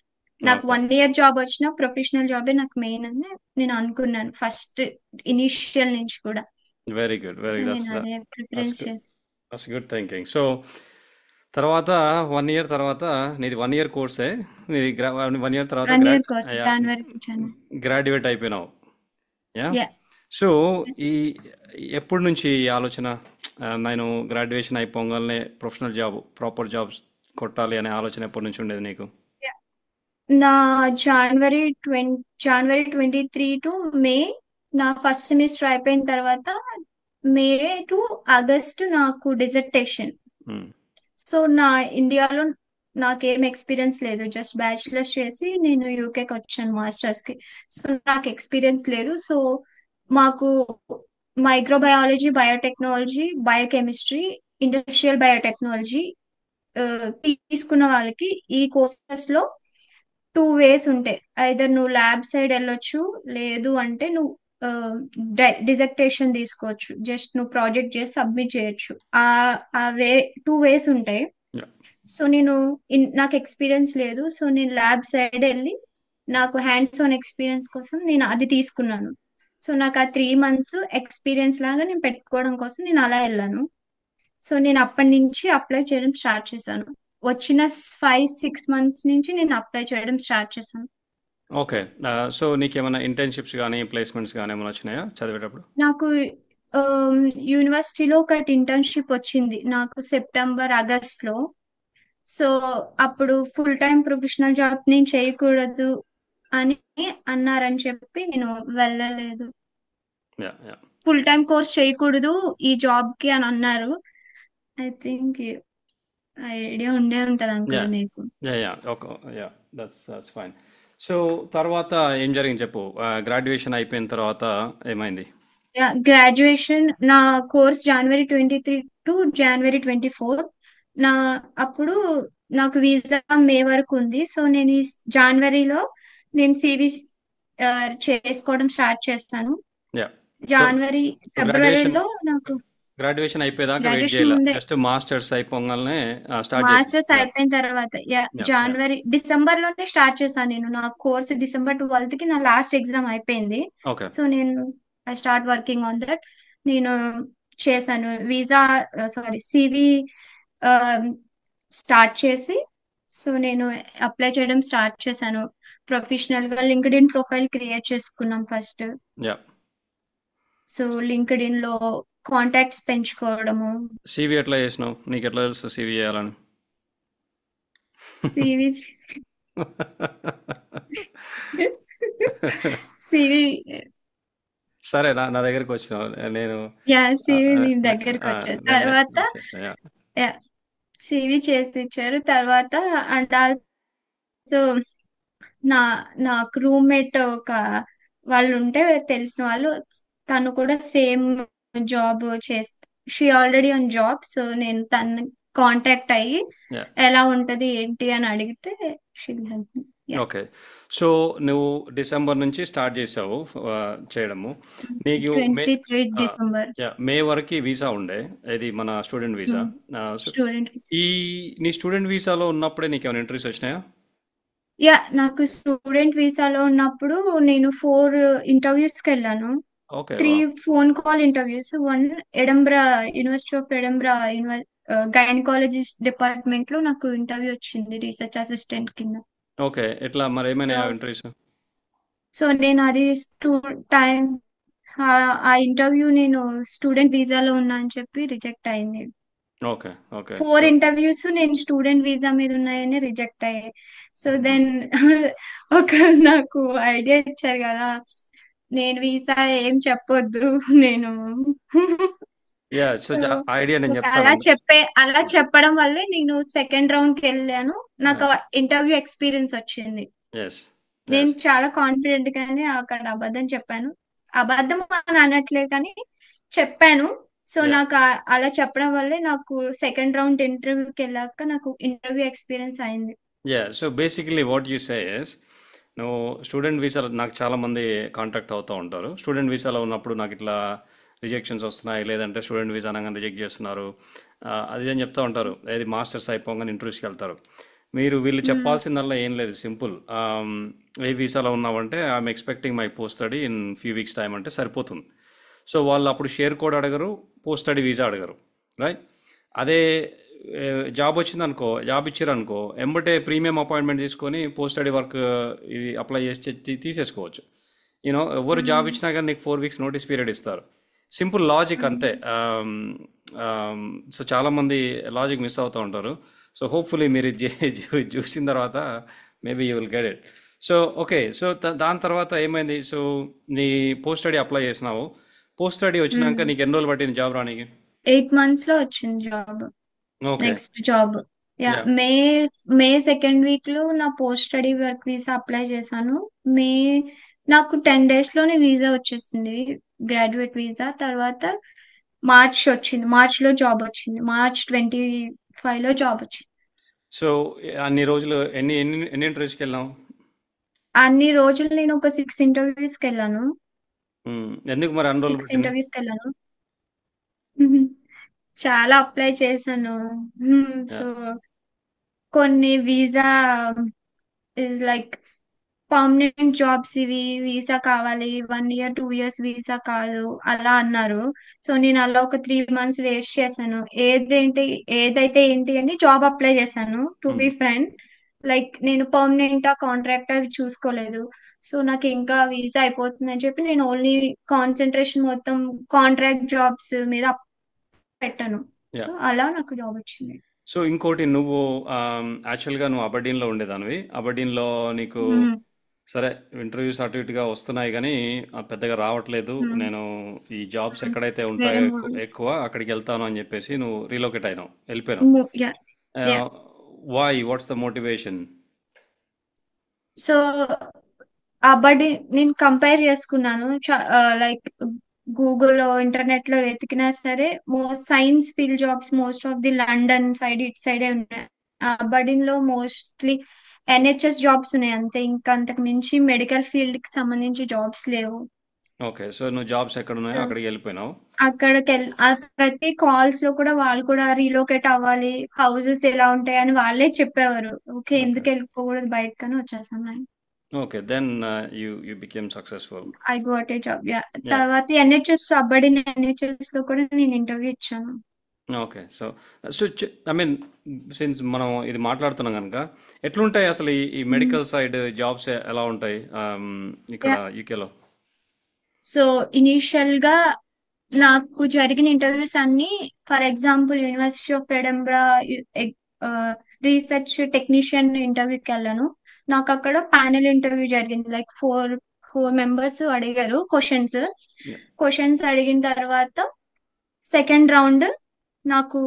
నాకు ఓకే. 1 year జాబ్ వచ్చినా ప్రొఫెషనల్ జాబే నాకు మెయిన్ అని నేను అనుకున్నాను ఫస్ట్ ఇనిషియల్ నుంచి కూడా. వెరీ గుడ్ సో దట్స్ నేను అదే దట్స్ ప్రిఫరెన్స్ చేస్తాను. That's good thinking. సో తర్వాత 1 year తర్వాత నీది 1 year కోర్సే. నీది 1 year తర్వాత 1 year కోర్స్ జనవరికి వచ్చాను. గ్రాడ్యుయేట్ అయిపోయినావు. యా. యా. సో ఈ ఎప్పటి నుంచి ఈ ఆలోచన, నేను గ్రాడ్యుయేషన్ అయిపోగానే ప్రొఫెషనల్ జాబ్, ప్రాపర్ జాబ్స్ కొట్టాలి అనే ఆలోచన ఎప్పటి నుంచి ఉండేది నీకు? నా January 23 to May నా ఫస్ట్ సెమిస్టర్ అయిపోయిన తర్వాత May to August నాకు డిజర్టేషన్. మ్మ్. సో నా ఇండియాలో నాకేం ఎక్స్పీరియన్స్ లేదు, జస్ట్ బ్యాచిలర్స్ చేసి నేను యూకేకి వచ్చాను మాస్టర్స్ కి. సో నాకు ఎక్స్పీరియన్స్ లేదు. సో మాకు microbiology, biotechnology, biochemistry, industrial biotechnology తీసుకున్న వాళ్ళకి ఈ కోర్సెస్ లో 2 వేస్ ఉంటాయి. ఐదర్ నువ్వు ల్యాబ్ సైడ్ వెళ్ళొచ్చు, లేదు అంటే నువ్వు డిజర్టేషన్ తీసుకోవచ్చు. జస్ట్ నువ్వు ప్రాజెక్ట్ చేసి సబ్మిట్ చేయొచ్చు. ఆ ఆ వే 2 వేస్ ఉంటాయి. Yeah. సో నాకు ఎక్స్పీరియన్స్ లేదు. సో నేను ల్యాబ్ సైడ్ వెళ్ళి నాకు హ్యాండ్స్ ఆన్ ఎక్స్పీరియన్స్ కోసం నేను అది తీసుకున్నాను. సో నాకు ఆ 3 మంత్స్ ఎక్స్పీరియన్స్ లాగా నేను పెట్టుకోవడం కోసం నేను అలా వెళ్ళాను. సో నేను అప్పటి నుంచి అప్లై చేయడం స్టార్ట్ చేశాను. వచ్చిన 5-6 మంత్స్ నుంచి నేను అప్లై చేయడం స్టార్ట్ చేశాను. ఓకే. సో నీకేమైనా ఇంటర్న్షిప్స్ కానీ ప్లేస్మెంట్స్ కానీ ఏమైనా వచ్చినాయా చదివేటప్పుడు? నాకు యూనివర్సిటీలో ఒకటి ఇంటర్న్షిప్ వచ్చింది నాకు ఆగస్ట్ లో. సో అప్పుడు ఫుల్ టైం ప్రొఫెషనల్ జాబ్ నేను చేయకూడదు అని అన్నారని చెప్పి నేను వెళ్ళలేదు. Yeah yeah full time course చేయకూడదు ఈ జాబ్ కి అని అన్నారు. ఐ థింక్ ఐడియా ఉండే ఉంటది యా అంకుల్ మీకు. Yeah yeah okay. Yeah that's fine. So తర్వాత ఏం జరిగింది చెప్పు. గ్రాడ్యుయేషన్ అయిపోయిన తర్వాత ఏమైంది? గ్రాడ్యుయేషన్ నా కోర్స్ జనవరి 23 టు జనవరి 24. నా అప్పుడు నాకు వీసా మే వరకు ఉంది. సో నేను ఈ జనవరిలో నేను సివి చేసుకోవడం స్టార్ట్ చేస్తాను. యా సో జనవరి గ్రాడ్యుయేషన్ ఫిబ్రవరిలో నాకు గ్రాడ్యుయేషన్ అయిపోయేదాకా వెయిట్ గ్రాడ్యుయేషన్ చేయాల, ముందే జస్ట్ మాస్టర్స్ అయిపోగానే స్టార్ట్ చేసి. మాస్టర్స్ యా అయిపోయిన తర్వాత యా యా డిసెంబర్ లోనే స్టార్ట్ చేశాను. నేను నా కోర్స్ డిసెంబర్ 12 కి నా లాస్ట్ ఎగ్జామ్ అయిపోయింది. ఓకే. సో నేను I start working on that. నేను చేశాను వీసా సివి స్టార్ట్ చేసి. సో నేను అప్లై చేయడం స్టార్ట్ చేశాను. ప్రొఫెషనల్ గా లింక్డ్ ఇన్ ప్రొఫైల్ క్రియేట్ చేసుకున్నాం first. Yeah so linked in లో కాంటాక్ట్స్ పెంచుకోవడము. సివి ఎట్లా చేసినావు? నీకు ఎట్లా తెలుసు సివి చేయాలని? సివి సివి సరే, నా దగ్గరికి వచ్చినావు. నేను సివి మీ దగ్గరకు వచ్చారు. తర్వాత యా సివి చేసి ఇచ్చారు. తర్వాత అండ్ ఆల్సో నా నాకు రూమ్మేట్ ఒక వాళ్ళు ఉంటే తెలిసిన వాళ్ళు, తను కూడా సేమ్ జాబ్ చేస్తా, she already on job. So నేను తను కాంటాక్ట్ అయ్యి యా ఎలా ఉంటది ఏంటి అని అడిగితే she help me. Okay. So నువ్వు డిసెంబర్ నుంచి స్టార్ట్ చేసావు చేయడము. నీకు మే 23 డిసెంబర్ మే వరకు వీసా ఉండే, ఇది మన స్టూడెంట్ వీసా. So student. నీ స్టూడెంట్ వీసాలో ఉన్నప్పుడే నీకు ఏమైనా ఇంటర్వ్యూస్ వచ్చినాయా? నాకు స్టూడెంట్ వీసాలో ఉన్నప్పుడు నేను 4 ఇంటర్వ్యూస్ కి వెళ్ళాను. Okay. 3 phone call interviews. 1 Edinburgh, university of Edinburgh gynaecologist department లో నాకు ఇంటర్వ్యూ వచ్చింది రీసెర్చ్ అసిస్టెంట్ కింద. ఓకే. ఎట్లా మరి ఏమైనా సో ఇంటర్వ్యూస్? సో నేను అది టైం ఆ ఇంటర్వ్యూ నేను స్టూడెంట్ వీసాలో ఉన్నా అని చెప్పి రిజెక్ట్ అయింది. ఓకే. ఓకే. 4 సో ఇంటర్వ్యూస్ నేను స్టూడెంట్ వీసా మీద ఉన్నాయని రిజెక్ట్ అయ్యాయి. సో దెన్ ఒక నాకు ఐడియా ఇచ్చారు కదా, నేను వీసా ఏం చెప్పొద్దు నేను. యా సో సో ఐడియా నేను చెప్తాను. అలా చెప్పడం వల్లే నేను సెకండ్ రౌండ్ కి వెళ్ళాను. నాకు ఇంటర్వ్యూ ఎక్స్పీరియన్స్ వచ్చింది. ఎస్ నేను ఎస్ చాలా కాన్ఫిడెంట్ గానే అక్కడ అబద్ధం చెప్పాను. అబద్ధం అని అనట్లేదు కానీ చెప్పాను. సో యా నాకు అలా చెప్పడం వల్లే నాకు సెకండ్ రౌండ్ ఇంటర్వ్యూకి వెళ్ళాక నాకు ఇంటర్వ్యూ ఎక్స్పీరియన్స్ అయింది. Yeah so basically what you say is, నువ్వు స్టూడెంట్ వీసాలో, నాకు చాలామంది కాంటాక్ట్ అవుతూ ఉంటారు. స్టూడెంట్ వీసాలో ఉన్నప్పుడు నాకు ఇట్లా రిజెక్షన్స్ వస్తున్నాయి, లేదంటే స్టూడెంట్ వీసా అనగానే రిజెక్ట్ చేస్తున్నారు, అది అని చెప్తూ ఉంటారు. అది మాస్టర్స్ అయిపోగానే ఇంటర్వ్యూస్కి వెళ్తారు. వీళ్ళు చెప్పాల్సిందల్లా ఏం లేదు, సింపుల్. ఏ వీసాలో ఉన్నావంటే I'm expecting my post study in few weeks time అంటే సరిపోతుంది. సో వాళ్ళు అప్పుడు షేర్ కోడ్ అడగరు, పోస్ట్ స్టడీ వీసా అడగరు, రైట్? అదే జాబ్ వచ్చిందనుకో, జాబ్ ఇచ్చారనుకో, ఎంబటే ప్రీమియం అపాయింట్మెంట్ తీసుకొని పోస్ట్ స్టడీ వర్క్ ఇది అప్లై చేసి తీసేసుకోవచ్చు. ఎవరు జాబ్ ఇచ్చినా కానీ నీకు 4 వీక్స్ నోటీస్ పీరియడ్ ఇస్తారు. సింపుల్ లాజిక్ అంతే. సో చాలామంది లాజిక్ మిస్ అవుతూ ఉంటారు. సో హోప్ఫుల్లీ మీరు ఇది చూసిన తర్వాత maybe you will get it. So okay. So దాని తర్వాత ఏమైంది? సో నీ పోస్ట్ స్టడీ అప్లై చేసినావు. పోస్ట్ స్టడీ వచ్చినాక నీకు ఎన్ని రోజులు పట్టింది జాబ్ రానికి? 8 months లో వచ్చింది job. Okay. Next job yeah మే సెకండ్ వీక్ లో నా post study work visa apply చేశాను. మే నాకు 10 days లోనే వీసా వచ్చేసింది, గ్రాడ్యుయేట్ వీసా. తర్వాత మార్చ్ లో జాబ్ వచ్చింది. మార్చ్ 25 లో జాబ్ వచ్చింది. సో అన్ని రోజులు ఎన్ని ఎన్ని ఎన్ని ఇంటర్వ్యూస్కి వెళ్ళావు? అన్ని రోజులు నేను ఒక 6 ఇంటర్వ్యూస్‌కి వెళ్ళాను. ఎందుకు మరి అన్ని రోజులు 6 పట్టింది? ఇంటర్వ్యూస్‌కి వెళ్ళాను. చాలా అప్లై చేశాను. యా. సో కొన్ని visa is like permanent jobs ఇవి, వీసా కావాలి, 1 ఇయర్ 2 ఇయర్స్ వీసా కాదు అలా అన్నారు. సో నేను అలా ఒక 3 మంత్స్ వేస్ట్ చేశాను. ఏదైతే ఏంటి అని జాబ్ అప్లై చేశాను to hmm. B friend. Like నేను పర్మనెంట్ కాంట్రాక్ట్ అవి చూసుకోలేదు. సో నాకు ఇంకా వీసా అయిపోతుంది అని చెప్పి నేను ఓన్లీ కాన్సన్ట్రేషన్ మొత్తం కాంట్రాక్ట్ జాబ్స్ మీద పెట్టాను. యా. సో అలా నాకు జాబ్ వచ్చింది. సో ఇంకోటి, నువ్వు యాక్చువల్గా నువ్వు అబర్డీన్లో ఉండేదానివి. అబర్డీన్లో నీకు మ్మ్. సరే ఇంటర్వ్యూస్ అటు ఇటుగా వస్తున్నాయి కానీ పెద్దగా రావట్లేదు. మ్మ్. నేను ఈ జాబ్స్ మ్మ్. ఎక్కడైతే వేరే ఉంటాయో ఎక్కువ మూవీ. ఎక్కువ అక్కడికి వెళ్తాను అని చెప్పేసి నువ్వు రీలొకేట్ అయినావు, వెళ్ళిపోయినావు. Yeah. Yeah. Why, what's the motivation? So but నేను కంపేర్ చేసుకున్నాను. లైక్ గూగుల్లో ఇంటర్నెట్ లో వెతికినా సరే science field jobs most of the London side ఇటు సైడే ఉన్నాయి. అబర్డీన్ లో మోస్ట్లీ ఎన్హెచ్ఎస్ జాబ్స్ ఉన్నాయి అంతే. ఇంకా అంతకు మించి మెడికల్ ఫీల్డ్ కి సంబంధించి జాబ్స్ లేవు. ఓకే, సో నువ్వు జాబ్స్ ఎక్కడ ఉన్నాయో సో అక్కడికి వెళ్ళిపోయినావు. ప్రతి కాల్స్ లో కూడా వాళ్ళు కూడా రీలోకేట్ అవ్వాలి, హౌసెస్ ఎలా ఉంటాయి అని వాళ్ళే చెప్పేవారు. Okay, okay. ఎందుకు వెళ్ళిపోకూడదు బయటకని వచ్చేసాను. Okay, then you became successful. I got a job. Yeah. Yeah. తర్వాత ఎన్హెచ్ఎస్ అబ్బడిన ఎన్హెచ్ఎస్ లో కూడా నేను ఇంటర్వ్యూ ఇచ్చాను. Okay. So so I mean, since మనం ఇది మాట్లాడుతున్నాం కనుక, ఎట్లుంటాయి అసలు ఈ మెడికల్ సైడ్ జాబ్స్ ఎలా ఉంటాయి ఇక్కడ యా. యూకేలో? సో ఇనీషియల్ గా నాకు జరిగిన ఇంటర్వ్యూస్ అన్ని, for example university of Edinburgh research technician ఇంటర్వ్యూకి వెళ్ళాను. నాకు అక్కడ ప్యానెల్ ఇంటర్వ్యూ జరిగింది. లైక్ ఫోర్ ఫోర్ మెంబర్స్ అడిగారు క్వశ్చన్స్. యా. క్వశ్చన్స్ అడిగిన తర్వాత సెకండ్ రౌండ్ నాకు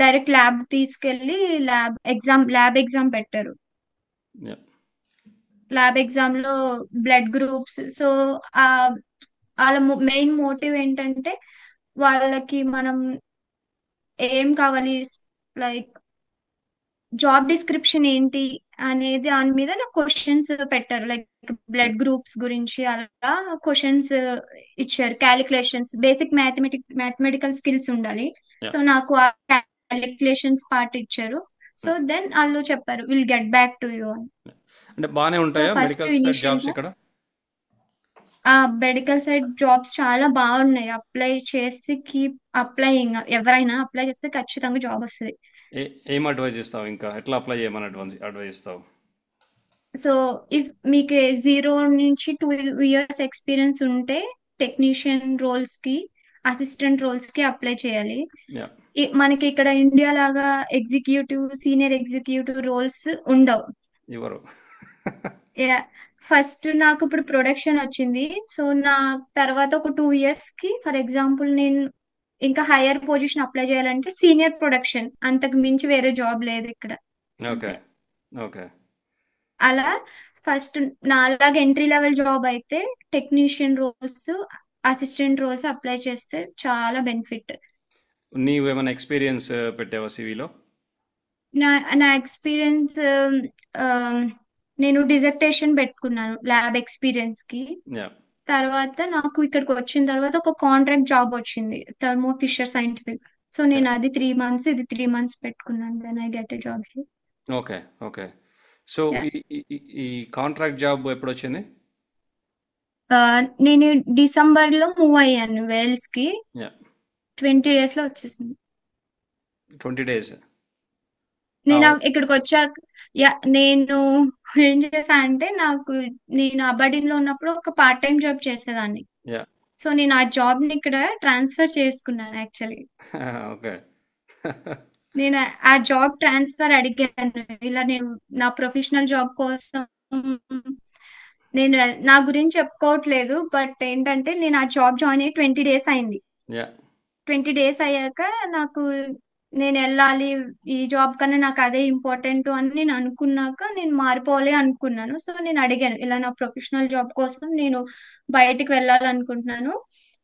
డైరెక్ట్ ల్యాబ్ తీసుకెళ్లి ల్యాబ్ ఎగ్జామ్ పెట్టారు. యా. ల్యాబ్ ఎగ్జామ్ లో బ్లడ్ గ్రూప్స్. సో ఆ వాళ్ళ మెయిన్ మోటివ్ ఏంటంటే వాళ్ళకి మనం ఏం కావాలి, లైక్ జాబ్ డిస్క్రిప్షన్ ఏంటి అనేది దాని మీద నాకు క్వశ్చన్స్ పెట్టారు. లైక్ బ్లడ్ గ్రూప్స్ గురించి అలా క్వశ్చన్స్ ఇచ్చారు. క్యాలిక్యులేషన్స్, బేసిక్ మ్యాథమెటికల్ స్కిల్స్ ఉండాలి. యా. సో నాకు ఆ క్యాలిక్యులేషన్స్ పార్ట్ ఇచ్చారు. సో దెన్ వాళ్ళు చెప్పారు will get back to you అని. అంటే బాగానే సో ఉంటాయా first medical side initial jobs గా ఇక్కడ? ఆ మెడికల్ సైడ్ జాబ్స్ చాలా బాగున్నాయి. అప్లై చేసి కీప్ అప్లైయింగ్, ఎవరైనా అప్లై చేస్తే ఖచ్చితంగా జాబ్ వస్తుంది. ఏ ఏం అడ్వైజ్ ఇస్తావు, ఇంకా ఎట్లా అప్లై చేయమని అడ్వైజ్ ఇస్తావు? సో ఇఫ్ మీకు 0 నుంచి 2 ఇయర్స్ ఎక్స్పీరియన్స్ ఉంటే టెక్నీషియన్ రోల్స్ కి, అసిస్టెంట్ రోల్స్ కి అప్లై చేయాలి. యా. మనకి ఇక్కడ ఇండియా లాగా ఎగ్జిక్యూటివ్, సీనియర్ ఎగ్జిక్యూటివ్ రోల్స్ ఉండవు. ఎవరు? ఫస్ట్ నాకు ఇప్పుడు ప్రొడక్షన్ వచ్చింది. సో నా తర్వాత ఒక 2 ఇయర్స్ కి, ఫర్ ఎగ్జాంపుల్ నేను ఇంకా హైయర్ పొజిషన్ అప్లై చేయాలంటే సీనియర్ ప్రొడక్షన్, అంతకు మించి వేరే జాబ్ లేదు ఇక్కడ. ఓకే. అంతే. ఓకే. అలా ఫస్ట్ నాలాగా ఎంట్రీ లెవెల్ జాబ్ అయితే technician roles, assistant roles apply చేస్తే చాలా బెనిఫిట్. నీవేమైనా ఎక్స్పీరియన్స్ పెట్టావా సివిలో? నా నా ఎక్స్పీరియన్స్, నేను డిజర్టేషన్ పెట్టుకున్నాను ల్యాబ్ ఎక్స్పీరియన్స్ కి. యా. తర్వాత నాకు ఇక్కడికి వచ్చిన తర్వాత ఒక కాంట్రాక్ట్ జాబ్ వచ్చింది, Thermo Fisher Scientific. So yeah. నేను అది 3 మంత్స్, ఇది 3 మంత్స్ పెట్టుకున్నాను. Then I get a job. Okay. Okay. So ఈ కాంట్రాక్ట్ జాబ్ ఎప్పుడు వచ్చింది? నేను డిసెంబర్ లో మూవ్ అయ్యాను వేల్స్ కి. యా. 20 డేస్ లో వచ్చేసింది. 20 డేస్. నేను ఇక్కడికి వచ్చాక, నేను ఏం చేశా అంటే నేను అబడిన్ లో ఉన్నప్పుడు ఒక పార్ట్ టైం జాబ్ చేసేదాన్ని. యా. సో నేను ఆ జాబ్ ని ఇక్కడ ట్రాన్స్ఫర్ చేసుకున్నాను యాక్చువల్లీ. ఓకే. నేను ఆ జాబ్ ట్రాన్స్ఫర్ అడిగాను. ఇలా నేను నా ప్రొఫెషనల్ జాబ్ కోసం, నేను నా గురించి చెప్పుకోవట్లేదు, బట్ ఏంటంటే నేను ఆ జాబ్ జాయిన్ అయ్యి 20 డేస్ అయింది. యా. 20 డేస్ అయ్యాక నాకు, నేను వెళ్ళాలి ఈ జాబ్ కన్నా నాకు అదే ఇంపార్టెంట్ అని నేను అనుకున్నాక నేను మారిపోవాలి అనుకున్నాను. సో నేను అడిగాను ఇలా నా ప్రొఫెషనల్ జాబ్ కోసం నేను బయటికి వెళ్ళాలనుకుంటున్నాను,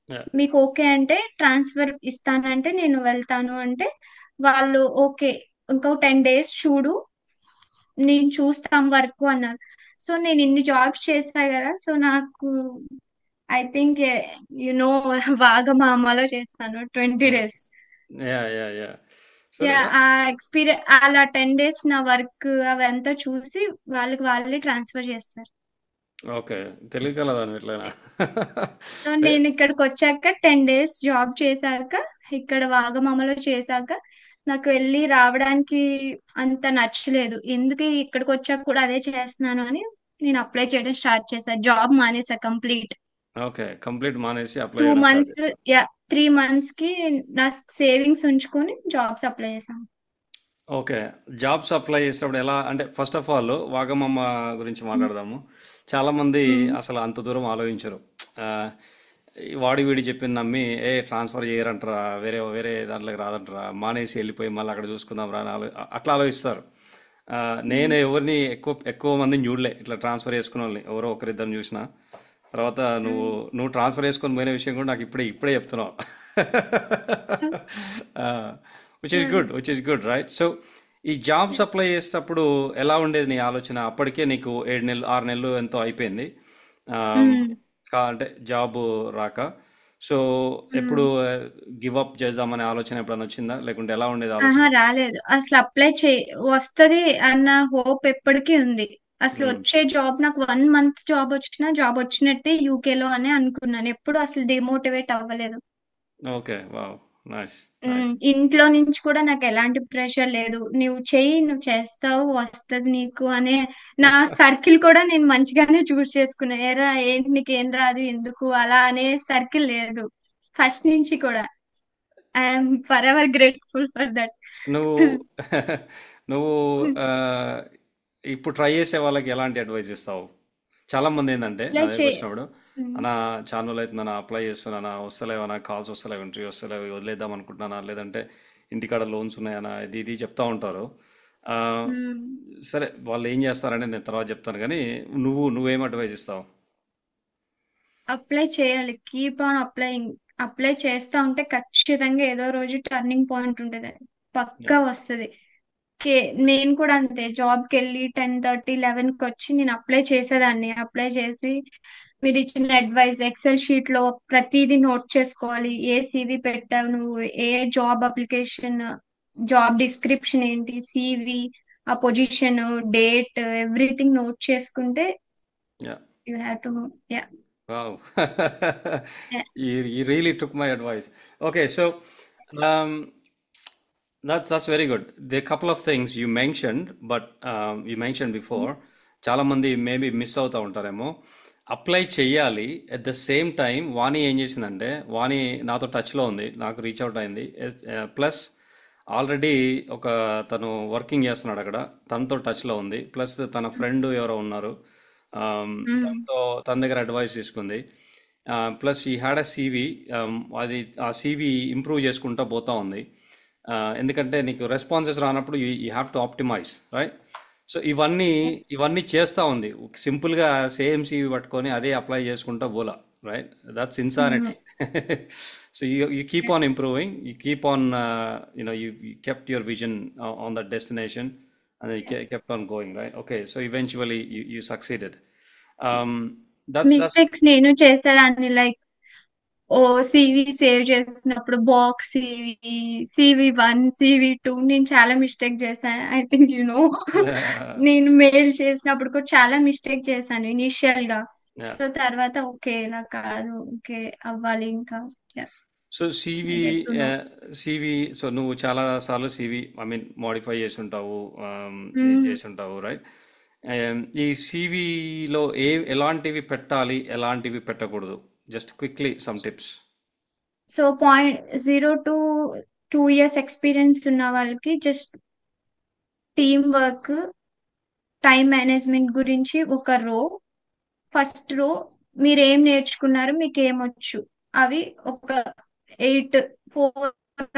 యా. మీకు ఓకే అంటే ట్రాన్స్ఫర్ ఇస్తానంటే నేను వెళ్తాను అంటే, వాళ్ళు ఓకే ఇంకో 10 డేస్ చూడు, నేను చూస్తాం వర్క్ అన్నారు. సో నేను ఇన్ని జాబ్స్ చేశా కదా, సో నాకు ఐ థింక్ వాగమామలో చేస్తాను 20 days. యా యా యా సరే యా ఆ ఎక్స్పీరియన్స్ అలా 10 days నా వర్క్ అవంతా చూసి వాళ్ళకి వాళ్ళే ట్రాన్స్ఫర్ చేస్తారు. ఓకే తెలియగలదాన్ని ఎట్లయినా సో నేను ఇక్కడికి వచ్చాక 10 days జాబ్ చేశాక, ఇక్కడ వాగమామలో చేశాక నాకు వెళ్ళి రావడానికి అంత నచ్చలేదు. ఎందుకు ఇక్కడికి వచ్చాక కూడా అదే చేస్తున్నాను అని నేను అప్లై చేయడం స్టార్ట్ చేశాను. జాబ్ మానేసా కంప్లీట్. ఓకే కంప్లీట్ మానేసి అప్లై టూ చేయడం స్టార్ట్ మంత్స్ చేశారు. యా 3 months కి నా సేవింగ్స్ ఉంచుకొని జాబ్స్ అప్లై చేశాను. ఓకే జాబ్స్ అప్లై చేసేటప్పుడు ఎలా అంటే ఫస్ట్ ఆఫ్ ఆల్ వాగమమ్మ గురించి మాట్లాడదాము. చాలామంది అసలు అంత దూరం ఆలోచించరు. ఆ, ఈ వాడి వీడి చెప్పింది నమ్మి ట్రాన్స్ఫర్ చేయరంటారా, వేరే వేరే దాంట్లోకి రాదంటారా, మానేసి వెళ్ళిపోయి మళ్ళీ అక్కడ చూసుకుందాం రా అని అట్లా ఆలోచిస్తారు. ఆ, నేను ఎవరిని ఎక్కువ ఎక్కువ మందిని చూడలే ఇట్లా ట్రాన్స్ఫర్ చేసుకున్న వాళ్ళని, ఎవరో ఒకరిద్దరిని చూసిన తర్వాత నువ్వు ట్రాన్స్ఫర్ చేసుకొని పోయిన విషయం కూడా నాకు ఇప్పుడే ఇప్పుడే చెప్తున్నావు. Which is good right. So ఈ జాబ్స్ అప్లై చేసేటప్పుడు ఎలా ఉండేది నీ ఆలోచన? అప్పటికే నీకు 7 నెలలు 6 నెలలు ఎంతో అయిపోయింది. ఆ, అంటే జాబ్ రాక. సో ఎప్పుడు గివ్ అప్ చేద్దామనే ఆలోచన ఎప్పుడైనా వచ్చిందా, లేకుంటే ఎలా ఉండేది ఆహా ఆలోచన? రాలేదు. అసలు అప్లై వస్తది అన్న హోప్ ఎప్పటికీ ఉంది. అసలు వచ్చే జాబ్ నాకు 1 month జాబ్ వచ్చినా జాబ్ వచ్చినట్టే యూకేలో అని అనుకున్నాను. ఎప్పుడు అసలు డిమోటివేట్ అవ్వలేదు. Okay wow nice nice. ఇంట్లో నుంచి కూడా నాకు ఎలాంటి ప్రెషర్ లేదు. నువ్వు చెయ్యి, నువ్వు చేస్తావు, వస్తది నీకు అనే నా సర్కిల్ కూడా నేను మంచిగానే చూస్ చేసుకున్నా. ఏరా ఏంటి నీకేం రాదు ఎందుకు అలా అనే సర్కిల్ లేదు ఫస్ట్ నుంచి కూడా. I'm for ever grateful for that. నువ్వు నువ్వు ఆ, ఇప్పుడు ట్రై చేసే వాళ్ళకి ఎలాంటి అడ్వైస్ ఇస్తావు? చాలా మంది ఏంటంటే నా అప్లై చే దగ్గరికి వచ్చినప్పుడు ఉమ్, అన్న చాలా రోజులు అవుతుంది అన్న అప్లై చేస్తున్నానా, వస్తలేవనా కాల్స్, వస్తలేవు ఇంటర్వ్యూ వస్తలేవు, వదిలేద్దాం అనుకుంటున్నానా, లేదంటే ఇంటికాడ లోన్స్ ఉన్నాయనా, ఇది ఇది చెప్తా ఉంటారు. ఆ, ఉమ్. సరే వాళ్ళు ఏం చేస్తారని నేను తర్వాత చెప్తాను, కానీ నువ్వేం అడ్వైస్ ఇస్తావు? అప్లై చేయాలి. Keep on applying. అప్లై చేస్తా ఉంటే ఖచ్చితంగా ఏదో రోజు టర్నింగ్ పాయింట్ ఉంటుంది. యా పక్కా వస్తది. కే నేను కూడా అంతే. జాబ్కి వెళ్ళి 10:30 11కి వచ్చి నేను అప్లై చేసేదాన్ని. అప్లై చేసి మీరు ఇచ్చిన అడ్వైస్ ఎక్సెల్ షీట్ లో ప్రతిదీ నోట్ చేసుకోవాలి. ఏ సివి పెట్టావు నువ్వు, ఏ జాబ్ అప్లికేషన్, జాబ్ డిస్క్రిప్షన్ ఏంటి, సివి, ఆ పొజిషన్, డేట్, ఎవ్రీథింగ్ నోట్ చేసుకుంటే yeah you have to. Yeah. Wow you really took my advice. Okay, so um, that's very good. The couple of things you mentioned, but you mentioned before, చాలా మంది మేబీ మిస్ అవుతూ ఉంటారేమో. అప్లై చెయ్యాలి, అట్ ద సేమ్ టైం వాణి ఏం చేసిందంటే, వాణి నాతో టచ్లో ఉంది, నాకు రీచ్ అవుట్ అయింది. ప్లస్ ఆల్రెడీ ఒక తను వర్కింగ్ చేస్తున్నాడు అక్కడ, తనతో టచ్లో ఉంది. ప్లస్ తన ఫ్రెండ్ ఎవరో ఉన్నారు, తనతో తన దగ్గర అడ్వైస్ తీసుకుంది. ప్లస్ ఈ హ్యాడ్ అ సీవీ, అది ఆ సీవీ ఇంప్రూవ్ చేసుకుంటూ పోతా ఉంది. ఎందుకంటే నీకు రెస్పాన్సెస్ రానప్పుడు you have to optimise right. So ఇవన్నీ చేస్తూ ఉంది. సింపుల్గా సేమ్ సీవీ పట్టుకొని అదే అప్లై చేసుకుంటా పోలా, right? That's insanity. So you keep on improving, you keep on you kept your vision on that destination, and then you kept on going, right? Okay, so eventually you succeeded. um that's mistakes నేను చేసేదాన్ని. లైక్ ఓ సివి సేవ్ చేసినప్పుడు బాక్స్ సివి, CV1, CV2 నేను చాలా మిస్టేక్ చేశాను. ఐ థింక్ నేను మెయిల్ చేసినప్పుడు కూడా చాలా మిస్టేక్ చేశాను ఇనిషియల్ గా. yeah. సో తర్వాత ఓకే ఇలా కాదు, ఓకే అవ్వాలి ఇంకా. So CV I get to know. CV so నువ్వు చాలా సార్లు సివి ఐ మీన్ మోడిఫై చేసి ఉంటావు, ఇది చేసి ఉంటావు, రైట్? ఈ సివిలో ఎలాంటివి పెట్టాలి, ఎలాంటివి పెట్టకూడదు? Just quickly some tips. So 0 to 2 years experience ఉన్న వాళ్ళకి just team work, time management గురించి ఒక రో. ఫస్ట్ రో మీరు ఏం నేర్చుకున్నారు, మీకు ఏమొచ్చు, అవి ఒక 8, 4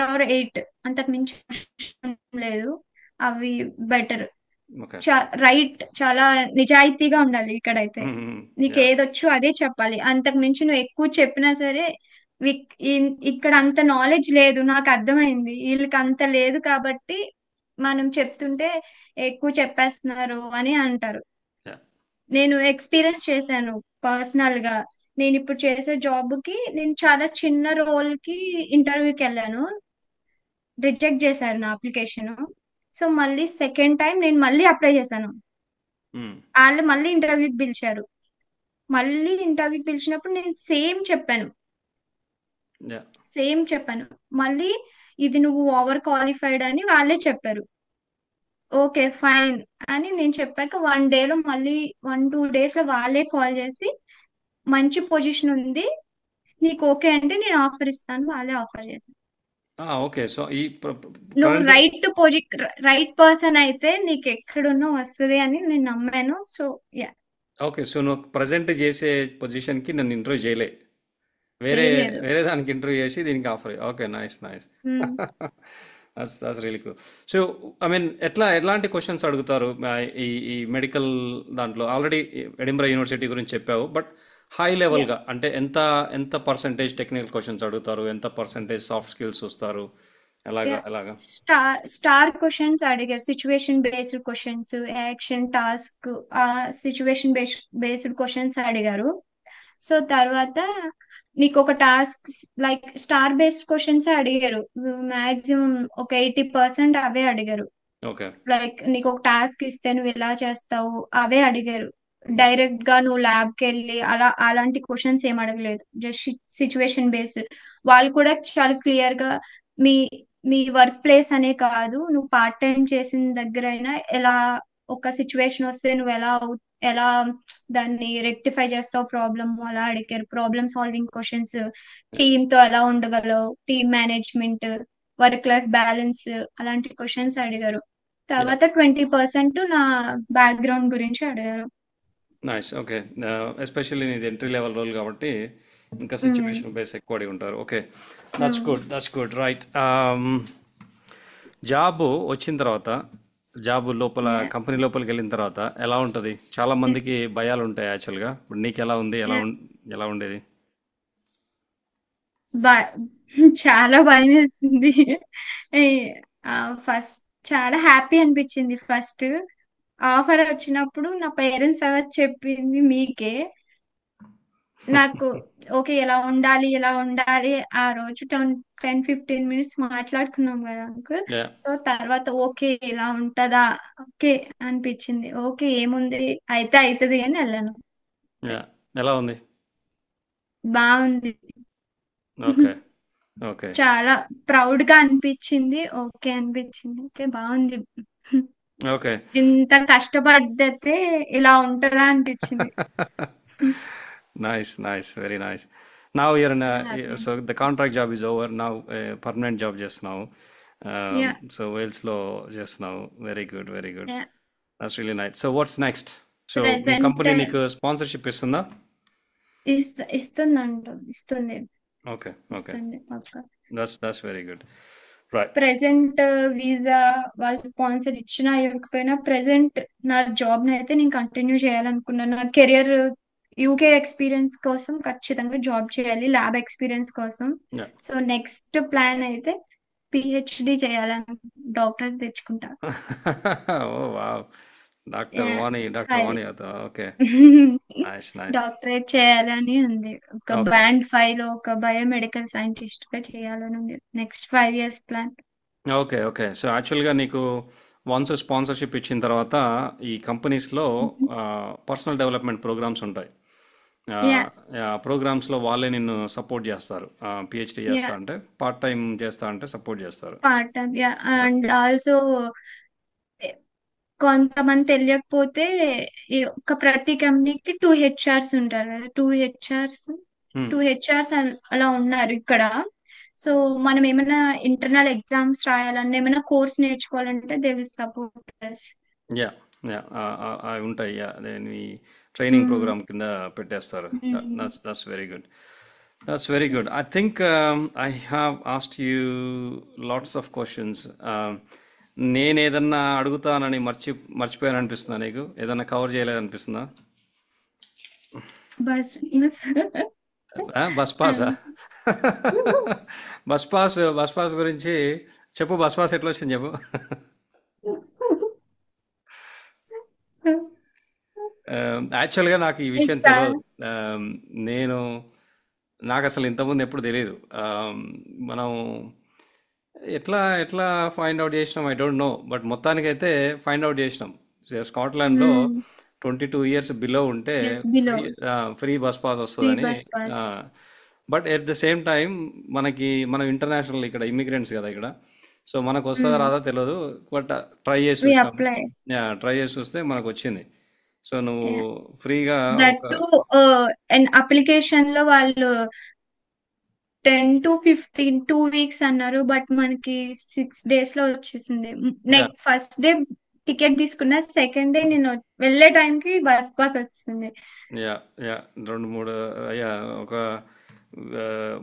or 8, అంతకు మించి అవసరం లేదు. అవి బెటర్. ఓకే. రైట్, చాలా నిజాయితీగా ఉండాలి ఇక్కడైతే. నీకు యా ఏదొచ్చు అదే చెప్పాలి. అంతకు మించి నువ్వు ఎక్కువ చెప్పినా సరే ఇక్కడ అంత నాలెడ్జ్ లేదు, నాకు అర్థమైంది వీళ్ళకి అంత లేదు కాబట్టి మనం చెప్తుంటే ఎక్కువ చెప్పేస్తున్నారు అని అంటారు. యా. నేను ఎక్స్పీరియన్స్ చేశాను పర్సనల్ గా. నేను ఇప్పుడు చేసే జాబ్ కి నేను చాలా చిన్న రోల్ కి ఇంటర్వ్యూకి వెళ్ళాను. రిజెక్ట్ చేశారు నా అప్లికేషన్. సో మళ్ళీ సెకండ్ టైం నేను మళ్ళీ అప్లై చేశాను. వాళ్ళు మళ్ళీ ఇంటర్వ్యూకి పిలిచారు. మళ్ళీ ఇంటర్వ్యూకి పిలిచినప్పుడు నేను యా. సేమ్ చెప్పాను. మళ్ళీ ఇది నువ్వు ఓవర్ క్వాలిఫైడ్ అని వాళ్ళే చెప్పారు. ఓకే ఫైన్ అని నేను చెప్పాక 1 డేలో మళ్ళీ 1-2 డేస్ లో వాళ్ళే కాల్ చేసి మంచి పొజిషన్ ఉంది, నీకు ఓకే అంటే నేను ఆఫర్ ఇస్తాను, వాళ్ళే ఆఫర్ చేశారు. ఓకే. సో ఈ నువ్వు కరెంట్. రైట్ పర్సన్ అయితే నీకు ఎక్కడున్నా వస్తుంది అని నేను నమ్మాను. So yeah, okay. సో నువ్వు ప్రజెంట్ చేసే పొజిషన్కి నన్ను ఇంటర్వ్యూ చేయలే, వేరే చేయలేదు. వేరే దానికి ఇంటర్వ్యూ చేసి దీనికి offer. Okay, nice nice. Um. That's really cool. So I mean ఎట్లాంటి క్వశ్చన్స్ అడుగుతారు ఈ మెడికల్ దాంట్లో? ఆల్రెడీ ఎడింబరా యూనివర్సిటీ గురించి చెప్పావు, బట్ హై యా, లెవెల్గా అంటే ఎంత ఎంత పర్సంటేజ్ టెక్నికల్ క్వశ్చన్స్ అడుగుతారు, ఎంత పర్సంటేజ్ సాఫ్ట్ స్కిల్స్ చూస్తారు, ఎలాగా యా. ఎలాగా? స్టార్ క్వశ్చన్స్ అడిగారు. Situation based questions, action, task, ఆ సిచ్యువేషన్ బేస్డ్ క్వశ్చన్స్ అడిగారు. సో తర్వాత నీకు ఒక task, like star based questions అడిగారు. మాక్సిమం ఒక 80% అవే అడిగారు. ఓకే. లైక్ నీకు ఒక టాస్క్ ఇస్తే నువ్వు ఎలా చేస్తావు అవే అడిగారు. డైరెక్ట్ గా నువ్వు ల్యాబ్ కి వెళ్ళి అలాంటి క్వశ్చన్స్ ఏం అడగలేదు. Just situation based. వాళ్ళు కూడా చాలా క్లియర్ గా మీ మీ వర్క్ ప్లేస్ అనే కాదు, నువ్వు పార్ట్ టైం చేసిన దగ్గర అయినా ఎలా ఒక సిచ్యువేషన్ వస్తే నువ్వు ఎలా దాన్ని రెక్టిఫై చేస్తావు ప్రాబ్లమ్, అలా అడిగారు. ప్రాబ్లమ్ సాల్వింగ్ క్వశ్చన్స్, టీమ్ తో ఎలా ఉండగలవు, team management, work life balance, అలాంటి క్వశ్చన్స్ అడిగారు. యా. తర్వాత 20% నా బ్యాక్గ్రౌండ్ గురించి అడిగారు. నైస్. ఓకే. ఎస్పెషల్లీ నీది ఎంట్రీ లెవెల్ రోల్ కాబట్టి ఇంకా మ్మ్. సిచ్యువేషన్ బేస్ ఎక్కువ అడిగి ఉంటారు. Okay, that's hmm. Good, that's good, right. Job వచ్చిన తర్వాత, జాబ్ లోపల Yeah. కంపెనీ లోపలికి వెళ్ళిన తర్వాత ఎలా ఉంటుంది? చాలా మందికి భయాలు ఉంటాయి యాక్చువల్గా. ఇప్పుడు నీకు ఎలా ఉంది? Yeah. ఎలా ఉండేది? బ- చాలా భయం వేసింది. ఫస్ట్ చాలా హ్యాపీ అనిపించింది. ఫస్ట్ ఆఫర్ వచ్చినప్పుడు నా పేరెంట్స్ తర్వాత చెప్పింది మీకే. నాకు ఓకే ఎలా ఉండాలి ఆ రోజు 10-15 మినిట్స్ మాట్లాడుకున్నాం కదా అంకుల్. యా. సో తర్వాత ఓకే ఇలా ఉంటదా, ఓకే అనిపించింది. ఓకే ఏముంది, అయితే అవుతుంది అని వెళ్ళాను. యా. ఎలా ఉంది? బాగుంది. ఓకే. ఓకే. చాలా ప్రౌడ్ గా అనిపించింది. ఓకే అనిపించింది. ఓకే బాగుంది. ఓకే. ఇంత కష్టపడితే ఇలా ఉంటదా అనిపించింది. Nice, nice, very nice. Now you're in happy. so the contract job is over. Now permanent job just now. Yeah, So Wales law just now. Very good, very good. Yeah. That's really nice. So what's next? So me present company నీకు స్పాన్సర్షిప్ ఇస్తుందా? ఇస్తుంది. ఓకే. ఓకే. ఇస్తుంది పక్క. That's very good. Right. Present visa వాళ్ళు స్పాన్సర్ ఇచ్చినా ఇవ్వకపోయినా ప్రెసెంట్ నా జాబ్ ని అయితే నేను కంటిన్యూ చేయాలనుకున్నాను. నా కెరియర్ యూకే ఎక్స్పీరియన్స్ కోసం ఖచ్చితంగా జాబ్ చేయాలి, ల్యాబ్ ఎక్స్పీరియన్స్ కోసం. Yeah. సో నెక్స్ట్ ప్లాన్ అయితే పిహెచ్డి చేయాలని, డాక్టర్ తెచ్చుకుంటా. Oh wow. Dr. Vani అవుతా. ఓకే. Nice, nice. డాక్టరేట్ చేయాలని ఉంది. ఒక ఓకే. బ్యాండ్ 5 లో ఒక బయోమెడికల్ సైంటిస్ట్ గా చేయాలని ఉంది. Next 5 years plan. Okay. Okay. So యాక్చువల్గా నీకు వన్స్ స్పాన్సర్షిప్ ఇచ్చిన తర్వాత ఈ కంపెనీస్లో పర్సనల్ డెవలప్మెంట్ ప్రోగ్రామ్స్ ఉంటాయి. యా, ప్రోగ్రామ్స్లో వాళ్ళే నిన్ను సపోర్ట్ చేస్తారు. పిహెచ్డి చేస్తా యా. అంటే, పార్ట్ టైం చేస్తా అంటే సపోర్ట్ చేస్తారు. Part time, yeah. And also కొంతమంది తెలియకపోతే ఈ ఒక ప్రతి కంపెనీకి 2 HRs ఉంటారు కదా. 2 HRs Hmm. 2 HRs అలా ఉన్నారు ఇక్కడ. సో మనం ఏమైనా ఇంటర్నల్ ఎగ్జామ్స్ రాయాలన్నా, ఏమైనా కోర్స్ నేర్చుకోవాలంటే they will support us. Yeah. Yeah. అవి ఉంటాయి. యా, నేను ట్రైనింగ్ ప్రోగ్రామ్ కింద పెట్టేస్తారు. That's very good. That's very good. I think I have asked you lots of questions. నేను ఏదన్నా అడుగుతానని మర్చిపోయాను అనిపిస్తుందా నీకు? ఏదన్నా కవర్ చేయలేదనిపిస్తుందా? బస్ బస్ పాసా? బస్ పాస్ గురించి చెప్పు. బస్ పాస్ ఎట్లా వచ్చింది చెప్పు. యాక్చువల్గా నాకు ఈ విషయం ఇట్లా తెలియదు. నేను నాకు అసలు ఇంతకుముందు ఎప్పుడు తెలియదు. మనం ఎట్లా ఎట్లా ఫైండ్ అవుట్ చేసినాం ఐ డోంట్ నో, బట్ మొత్తానికైతే ఫైండ్ అవుట్ చేసినాం. స్కాట్లాండ్లో 22 years బిలో ఉంటే ఎస్ below free free bus pass free వస్తుందని. Bus pass. But at the same time మనం ఇంటర్నేషనల్ ఇక్కడ ఇమిగ్రెంట్స్ కదా ఇక్కడ, సో మనకు వస్తుందా రాదా తెలియదు. బట్ ట్రై చేసి వి చూసినాం. అప్లై. ట్రై చేసి చూస్తే మనకు వచ్చింది. సో నువ్వు ఫ్రీగా దట్ ఒక టు అండ్ అప్లికేషన్ లో వాళ్ళు 10 to 15 2 weeks అన్నారు, బట్ మనకి 6 days లో వచ్చేసింది. Yeah next first day ticket తీసుకున్న, సెకండ్ డే నేను వెళ్ళే టైంకి బస్ పాస్ వచ్చింది. యా యా 2 3 యా ఒక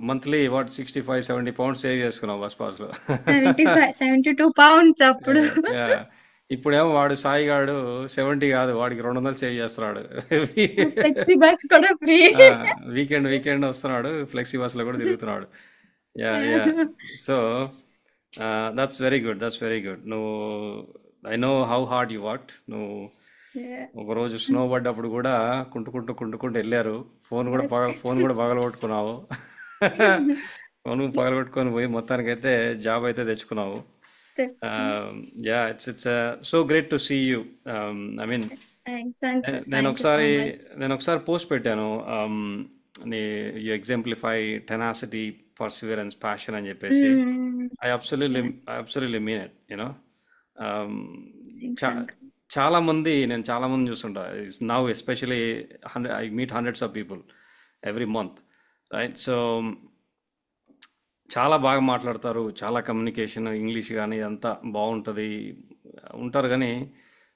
మంత్లీ 65 70 pounds సేవ్ చేసుకున్నావు బస్ పాస్లో. 72 pounds అప్పుడు. యా ఇప్పుడేమో వాడు సాయిగాడు 70 కాదు, వాడికి 200 సేవ్ చేస్తున్నాడు. ఫ్లెక్సీ బస్ కూడా ఫ్రీ. వీకెండ్ వీకెండ్ వస్తున్నాడు, ఫ్లెక్సీ బస్లో కూడా తిరుగుతున్నాడు. Yeah yeah so that's very good, that's very good. నువ్వు I know how hard you work. నువ్వు ఒకరోజు స్నో పడ్డప్పుడు కూడా కుంటుకుంటూ వెళ్ళారు. ఫోన్ కూడా పగలగొట్టుకున్నావు. ఫోన్ పగలగొట్టుకొని పోయి మొత్తానికైతే జాబ్ అయితే తెచ్చుకున్నావు. Yeah it's so great to see you. I mean thanks uncle, నేను థ్యాంక్ యూ సో ఒకసారి మచ్. నేను ఒకసారి పోస్ట్ పెట్టాను. You exemplify tenacity, perseverance, passion అని చెప్పేసి. I absolutely mean it, you know. Um, thanks చా అంకుల్. నేను చాలా మంది చూస్తుంటా. Now especially I meet hundreds of people every month, right? So చాలా బాగా మాట్లాడతారు, చాలా కమ్యూనికేషన్, ఇంగ్లీష్ కానీ అంతా బాగుంటుంది ఉంటారు, కానీ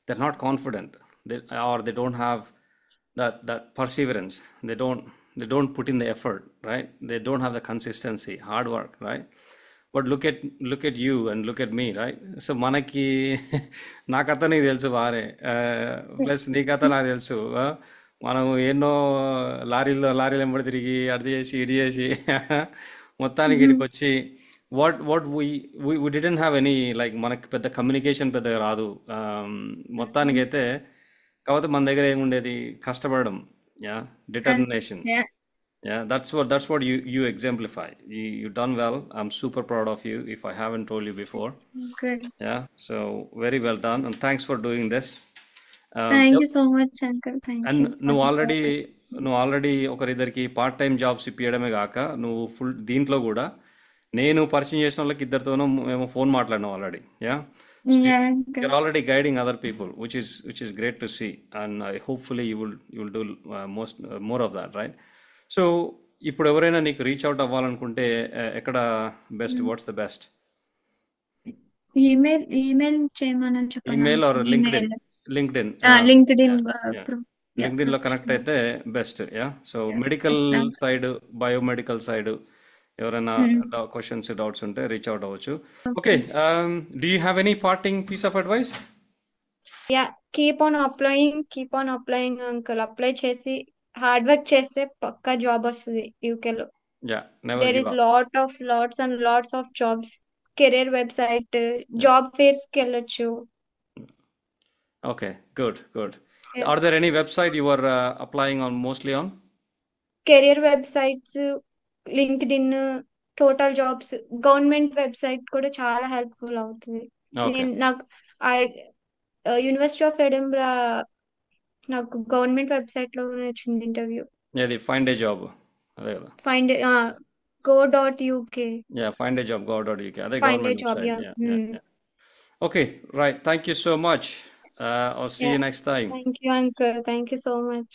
they are not confident, they are they don't have that perseverance. They don't put in the effort, right? They don't have the consistency, hard work, right? But look at you and look at me, right? So మనకి నా కథ నీకు తెలుసు బాగానే, ప్లస్ నీ కథ నాకు తెలుసు. మనం ఎన్నో లారీలు వెంబడి తిరిగి అది చేసి ఇది చేసి మొత్తానికి ఇక్కడికి వచ్చి what we didn't have any like, మనకి పెద్ద కమ్యూనికేషన్ పెద్దగా రాదు. మొత్తానికైతే కాకపోతే మన దగ్గర ఏముండేది, కష్టపడడం. Yeah determination. Yeah, that's what you exemplify. You done well. I'm super proud of you, if I haven't told you before. Good. Yeah, so very well done, and thanks for doing this. Thank you so much uncle, thank and you, నువ్వు thank you so already much. నువ్వు ఆల్రెడీ ఒకరిద్దరికి పార్ట్ టైం జాబ్స్ ఇప్పించడమే కాక, నువ్వు ఫుల్ దీంట్లో కూడా నేను పరిచయం చేసిన వాళ్ళకి ఇద్దరితోనూ మేము ఫోన్ మాట్లాడినాం already. Yeah, so yeah you're uncle. already guiding other people, which is great to see, and hopefully you will do more of that, right? So ఇప్పుడు ఎవరైనా నీకు రీచ్ అవుట్ అవ్వాలనుకుంటే ఎక్కడ best, what's the best? Email చేయమని చెప్పండి email or uncle. LinkedIn? Email, LinkedIn. LinkedIn LinkedIn లో కనెక్ట్ అయితే best. Yeah, so medical side, biomedical side ఎవరైనా క్వశ్చన్స్, డౌట్స్ ఉంటే రీచ్ అవుట్ అవ్వచ్చు. Okay, do you have any parting piece of advice? Yeah, keep on applying uncle. Apply చేసి హార్డ్ వర్క్ చేస్తే పక్కా జాబ్ వస్తుంది యూకే లో. Yeah, never there give is up. Lots of jobs. Career website, job fares కి వెళ్ళొచ్చు. Okay, good. Are there any website you are applying on mostly on? Career websites, linked in, total jobs, government website కూడా చాలా హెల్ప్ఫుల్ అవుతుంది. Okay. నాకు యూనివర్సిటీ ఆఫ్ ఎడింబ్రా నాకు గవర్నమెంట్ వెబ్సైట్ లో వచ్చింది ఇంటర్వ్యూ. ఏది ఫైండ్ ఏ జాబ్? అదే కదా. Find go.uk. Yeah, find a job, go.uk. అదే Find a government job, website. yeah. Yeah. Okay, right. Thank you so much. I'll see you Yeah. next time. Thank you, uncle. Thank you so much.